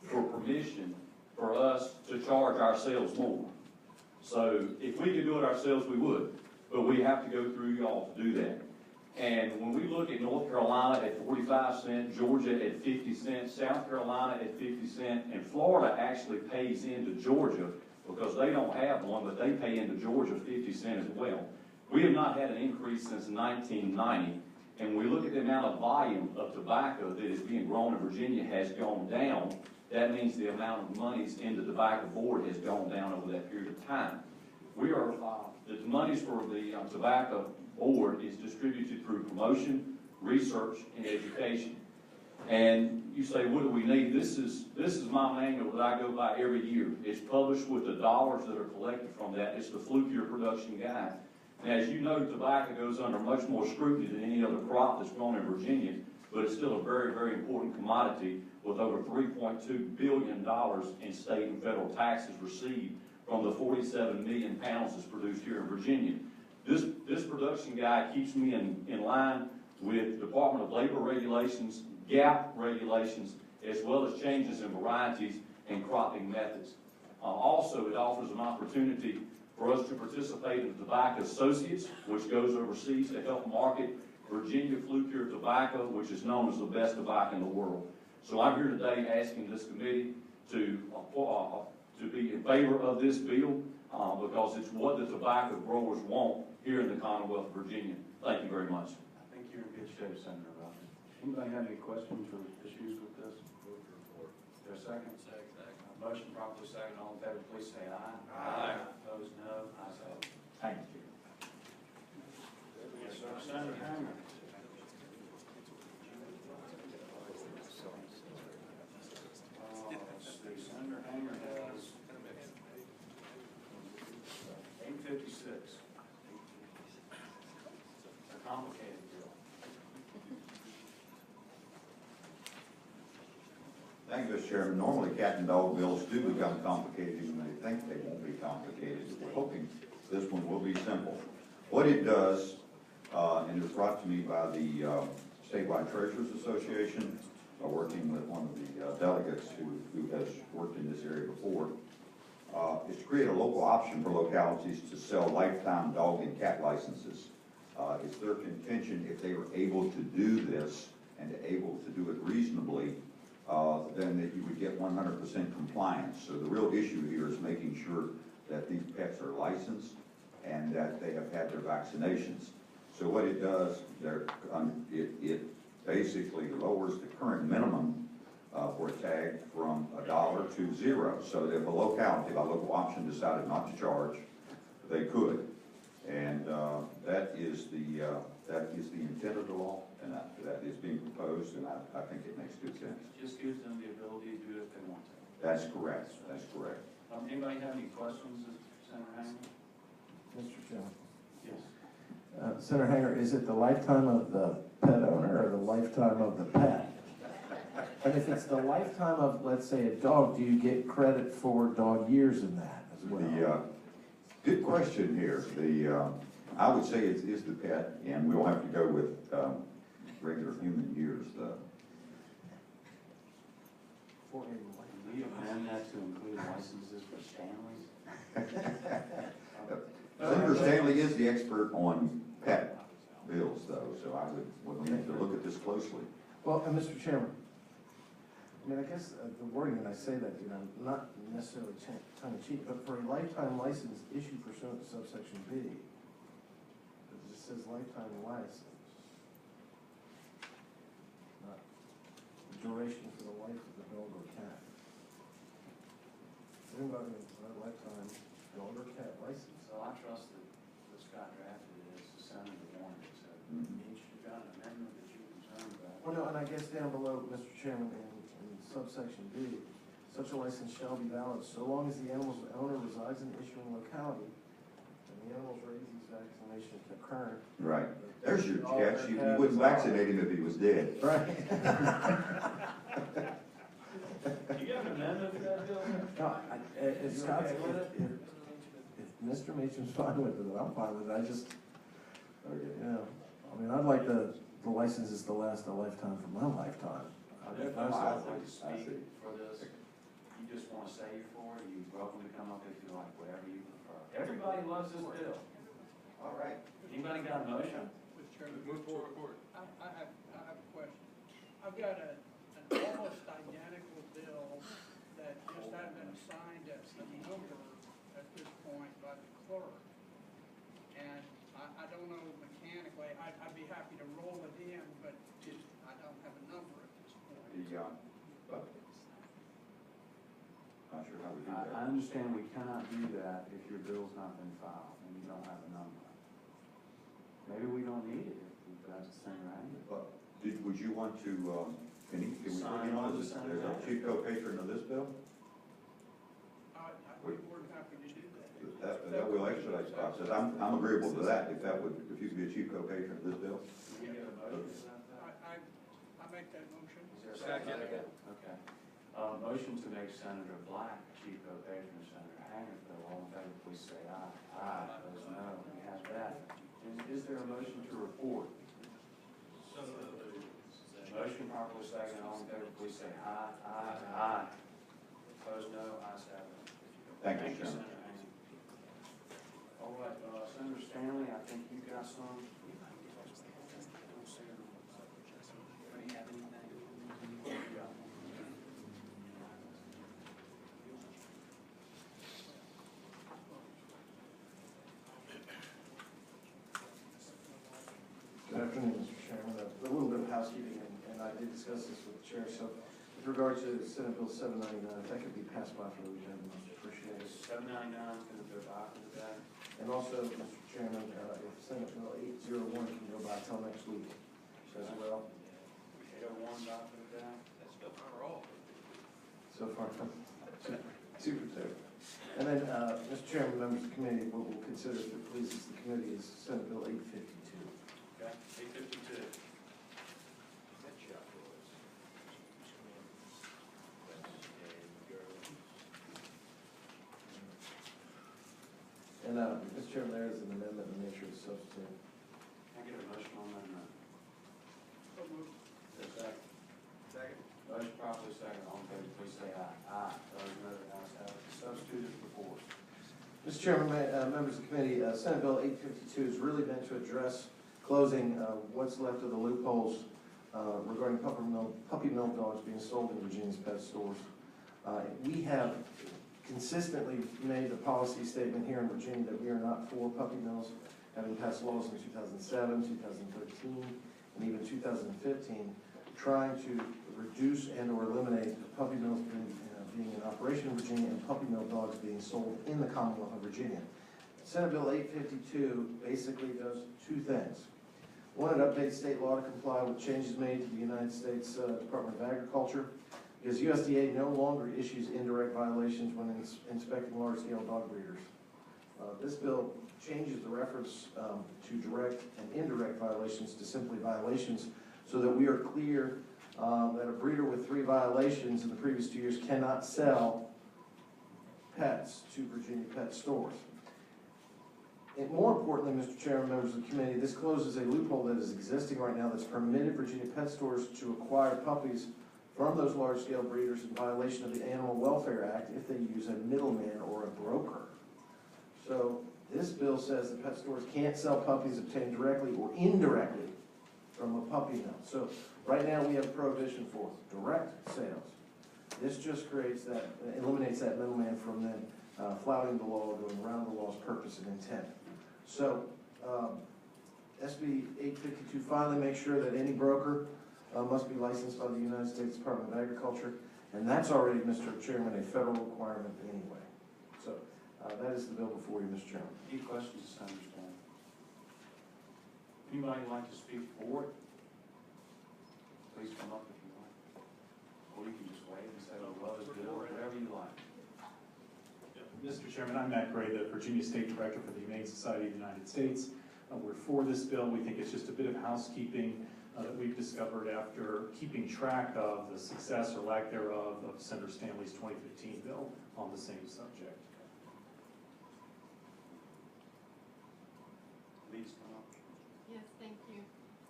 for permission for us to charge ourselves more. So if we could do it ourselves, we would, but we have to go through y'all to do that. And when we look at North Carolina at 45 cents, Georgia at 50 cents, South Carolina at 50 cents, and Florida actually pays into Georgia because they don't have one, but they pay into Georgia 50 cents as well. We have not had an increase since 1990, and when we look at the amount of volume of tobacco that is being grown in Virginia has gone down. That means the amount of monies in the tobacco board has gone down over that period of time. We are, the monies for the tobacco board is distributed through promotion, research, and education. And you say, what do we need? This is my manual that I go by every year. It's published with the dollars that are collected from that. It's the Flue-Cured Production Guide. And as you know, tobacco goes under much more scrutiny than any other crop that's grown in Virginia, but it's still a very, very important commodity with over $3.2 billion in state and federal taxes received from the 47 million pounds that's produced here in Virginia. This production guide keeps me in line with Department of Labor regulations, GAP regulations, as well as changes in varieties and cropping methods. Also, it offers an opportunity for us to participate in the Tobacco Associates, which goes overseas to help market Virginia flue-cured tobacco, which is known as the best tobacco in the world. So I'm here today asking this committee to be in favor of this bill because it's what the tobacco growers want here in the Commonwealth of Virginia. Thank you very much. I think you're in good shape, Senator Ruff. Anybody have any questions or issues with this? Is there a second? Second. Motion properly second. All in favor, please say aye. Aye. Opposed, no. Ayes have it. Thank you. Yes, sir. Senator Hanger. Let's see. Senator Hanger has Thank you, Mr. Chairman. Normally, cat and dog bills do become complicated when they think they won't be complicated. We're hoping this one will be simple. What it does, and it was brought to me by the Statewide Treasurers Association, working with one of the delegates who has worked in this area before, is to create a local option for localities to sell lifetime dog and cat licenses. It's their contention, if they were able to do this and able to do it reasonably, then that you would get 100% compliance. So the real issue here is making sure that these pets are licensed and that they have had their vaccinations. So what it does, it basically lowers the current minimum for a tag from $1 to $0. So that if a locality, by local option, decided not to charge, they could. And that is the intent of the law, and that is being proposed, and I think it makes good sense. Just gives them the ability to do it if they want to. That's correct, that's correct. Anybody have any questions of Senator Hanger? Mr. Chairman. Yes. Senator Hanger, is it the lifetime of the pet owner or the lifetime of the pet? And if it's the lifetime of, let's say, a dog, do you get credit for dog years in that as well? Good question here. I would say it is the pet, and we don't have to go with regular human years. Can we amend that to include licenses for Stanleys? Senator Stanley is the expert on pet bills, though, so I would need to look at this closely. Well, and Mr. Chairman, I mean, I guess the wording, and I say that, not necessarily tongue in cheek, but for a lifetime license issued pursuant to subsection B, it just says lifetime license, not the duration for the life of the dog or cat. Anybody with a lifetime dog or cat license? So I trust that Scott drafted it as the Senator wanted, so you've got an amendment that you're concerned about. Well, no, and I guess down below, Mr. Chairman, in subsection B, such a license shall be valid so long as the animal's owner resides in the issuing locality and the animal's rabies vaccination is current. Right. There's your catch. You wouldn't vaccinate him if he was dead. Right. You got an amendment for that bill? No, if Scott's, if Mr. Macham's fine with it, I'm fine with it. I just, I mean, I'd like the licenses to last a lifetime for my lifetime. I'd like to speak for this. You just want to say you're for it, you're welcome to come up if you like, whatever you prefer. Everybody loves this bill. All right. Anybody got a motion? Mr. Chairman, move forward. I have a question. I've got an almost identical bill that just hasn't been assigned as a number at this point by the clerk. And I don't know mechanically, I'd be happy to roll it in, but just, I don't have a number at this point. Not sure how we do I that. understand we cannot do that if your bill's not been filed and you don't have a number. Maybe we don't need it if we've got the same range. Would you want to, can we bring him on as a chief co-patron of this bill? I'd be more than happy to do that. That will expedite the process. I'm agreeable to that, if you could be a chief co-patron of this bill. Do we get a motion for that? I make that motion. Is there a second? Okay. Motion to make Senator Black chief co-patron of Senator Hanger's bill. All in favor, please say aye. Aye. Those no. We have that. Is there a motion to report? Motion properly second. All in favor, please say aye. Aye. Aye. Opposed, no. Ayes have it. Thank you, Chairman. Senator Hanger. All right, Senator Stanley, I think you got some. Do you have anything? Good afternoon, Mr. Chairman. A little bit of housekeeping, and I did discuss this with the chair. So with regard to Senate Bill 799, if that could be passed by for the weekend, much appreciated. 799 is going to go by for the day. And also, Mr. Chairman, if Senate Bill 801 can go by till next week as well. 801 by for the day. That's good for all. So far, super. And then, Mr. Chairman, members of the committee, what we'll consider if it pleases the committee is Senate Bill 852. Okay, 852. Chairman, there is an amendment in the nature of substitute. Can I get a motion on that amendment? Is there a second? Second. Motion properly second, all in favor, please say aye. Aye. Those no, the ayes have it. Substitute is before us. Mr. Chairman, members of the committee, Senate Bill 852 has really been to address closing what's left of the loopholes regarding puppy milk dogs being sold in Virginia's pet stores. We have consistently made the policy statement here in Virginia that we are not for puppy mills, having passed laws in 2007, 2013, and even 2015, trying to reduce and or eliminate puppy mills being in operation in Virginia and puppy mill dogs being sold in the Commonwealth of Virginia. Senate Bill 852 basically does two things. One, it updates state law to comply with changes made to the United States Department of Agriculture, because USDA no longer issues indirect violations when inspecting large-scale dog breeders. This bill changes the reference to direct and indirect violations to simply violations, so that we are clear that a breeder with 3 violations in the previous 2 years cannot sell pets to Virginia pet stores. And more importantly, Mr. Chairman, members of the committee, this closes a loophole that is existing right now that's permitted Virginia pet stores to acquire puppies from those large-scale breeders in violation of the Animal Welfare Act if they use a middleman or a broker. So this bill says that pet stores can't sell puppies obtained directly or indirectly from a puppy mill. So right now we have a prohibition for direct sales. This just creates that, eliminates that middleman from then flouting the law, going around the law's purpose and intent. So SB 852 finally makes sure that any broker must be licensed by the United States Department of Agriculture, and that's already, Mr. Chairman, a federal requirement anyway. So that is the bill before you, Mr. Chairman. Any questions, Senator Stan? Anybody like to speak for it? Please come up if you like. Or you can just wave and say, I love this bill, whatever you like. Mr. Chairman, I'm Matt Gray, the Virginia State Director for the Humane Society of the United States. We're for this bill. We think it's just a bit of housekeeping that we've discovered after keeping track of the success or lack thereof of Senator Stanley's 2015 bill on the same subject. Please come up. Yes, thank you.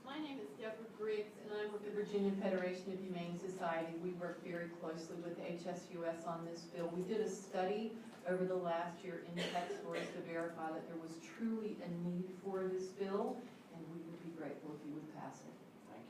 My name is Deborah Griggs, and I'm with the Virginia Federation of Humane Society. We work very closely with HSUS on this bill. We did a study over the last year in pet stores to verify that there was truly a need for this bill, and we would be grateful if you would pass it. Thank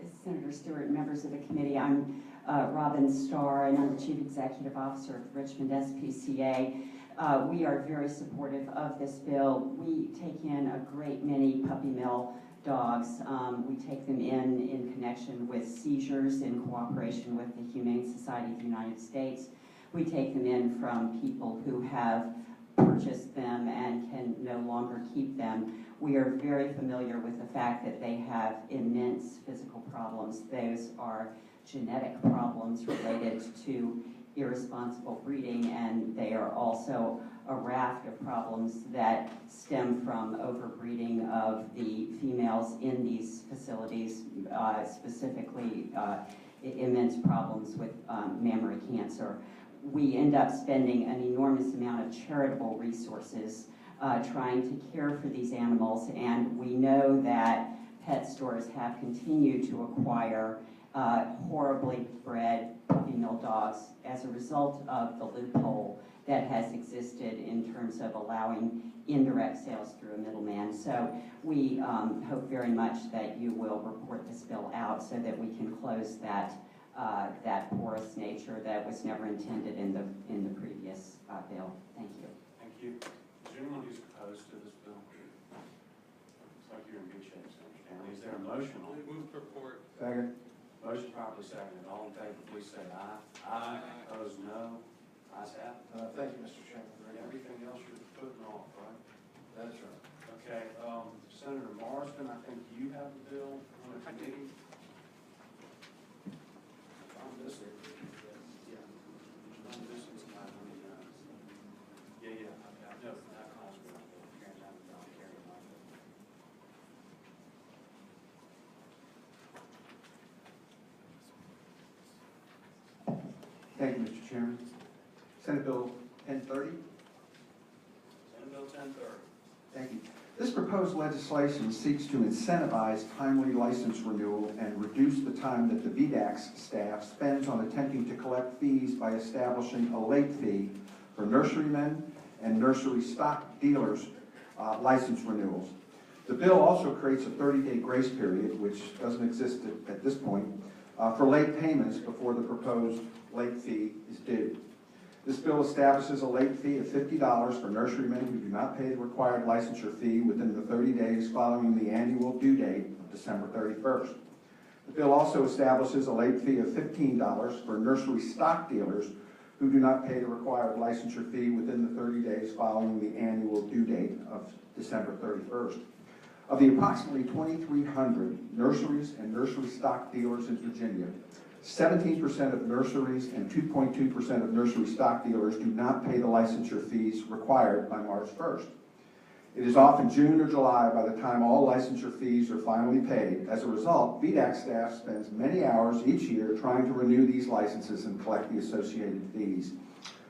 you. Senator Stewart, members of the committee, I'm Robin Starr, and I'm the Chief Executive Officer of the Richmond SPCA. We are very supportive of this bill. We take in a great many puppy mill dogs. We take them in connection with seizures in cooperation with the Humane Society of the United States. We take them in from people who have purchased them and can no longer keep them. We are very familiar with the fact that they have immense physical problems. Those are genetic problems related to irresponsible breeding, and they are also a raft of problems that stem from overbreeding of the females in these facilities, specifically immense problems with mammary cancer. We end up spending an enormous amount of charitable resources trying to care for these animals, and we know that pet stores have continued to acquire horribly bred puppy mill dogs as a result of the loophole that has existed in terms of allowing indirect sales through a middleman. So we hope very much that you will report this bill out so that we can close that porous nature that was never intended in the previous bill. Thank you. Thank you. Is there anyone who's opposed to this bill? Looks like you're in good shape, Senator Stanley. Is there a motion on it? Move to report. Second. Motion properly seconded. All in favor, please say aye. Aye. Opposed, no. Ayes have it. Thank you, Mr. Chairman. Everything else you're putting off, right? That's right. Okay, Senator Marsden, I think you have the bill on the committee. On this one. Yeah. On this one's not on the, yeah, okay. No, that calls for it. Karen's on the down, Karen, on it. Thank you, Mr. Chairman. Senate Bill 1030. Senate Bill 1030. Thank you. This proposed legislation seeks to incentivize timely license renewal and reduce the time that the VDAX staff spends on attempting to collect fees by establishing a late fee for nurserymen and nursery stock dealers' license renewals. The bill also creates a 30-day grace period, which doesn't exist at this point, for late payments before the proposed late fee is due. This bill establishes a late fee of $50 for nurserymen who do not pay the required licensure fee within the 30 days following the annual due date of December 31st. The bill also establishes a late fee of $15 for nursery stock dealers who do not pay the required licensure fee within the 30 days following the annual due date of December 31st. Of the approximately 2,300 nurseries and nursery stock dealers in Virginia, 17% of nurseries and 2.2% of nursery stock dealers do not pay the licensure fees required by March 1st. It is often June or July by the time all licensure fees are finally paid. As a result, VDAC staff spends many hours each year trying to renew these licenses and collect the associated fees.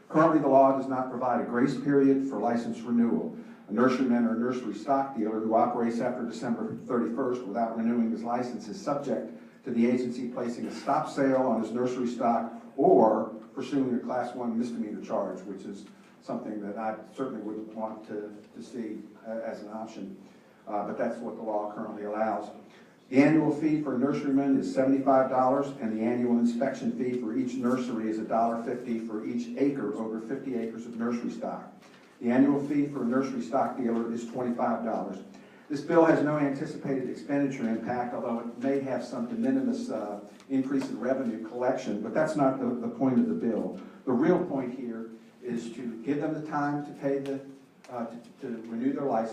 Currently, the law does not provide a grace period for license renewal. A nurseryman or nursery stock dealer who operates after December 31st without renewing his license is subject to the agency placing a stop sale on his nursery stock or pursuing a Class 1 misdemeanor charge, which is something that I certainly wouldn't want to see as an option, but that's what the law currently allows. The annual fee for a nurseryman is $75, and the annual inspection fee for each nursery is $1.50 for each acre over 50 acres of nursery stock. The annual fee for a nursery stock dealer is $25. This bill has no anticipated expenditure impact, although it may have some de minimis increase in revenue collection, but that's not the point of the bill. The real point here is to give them the time to pay to renew their license.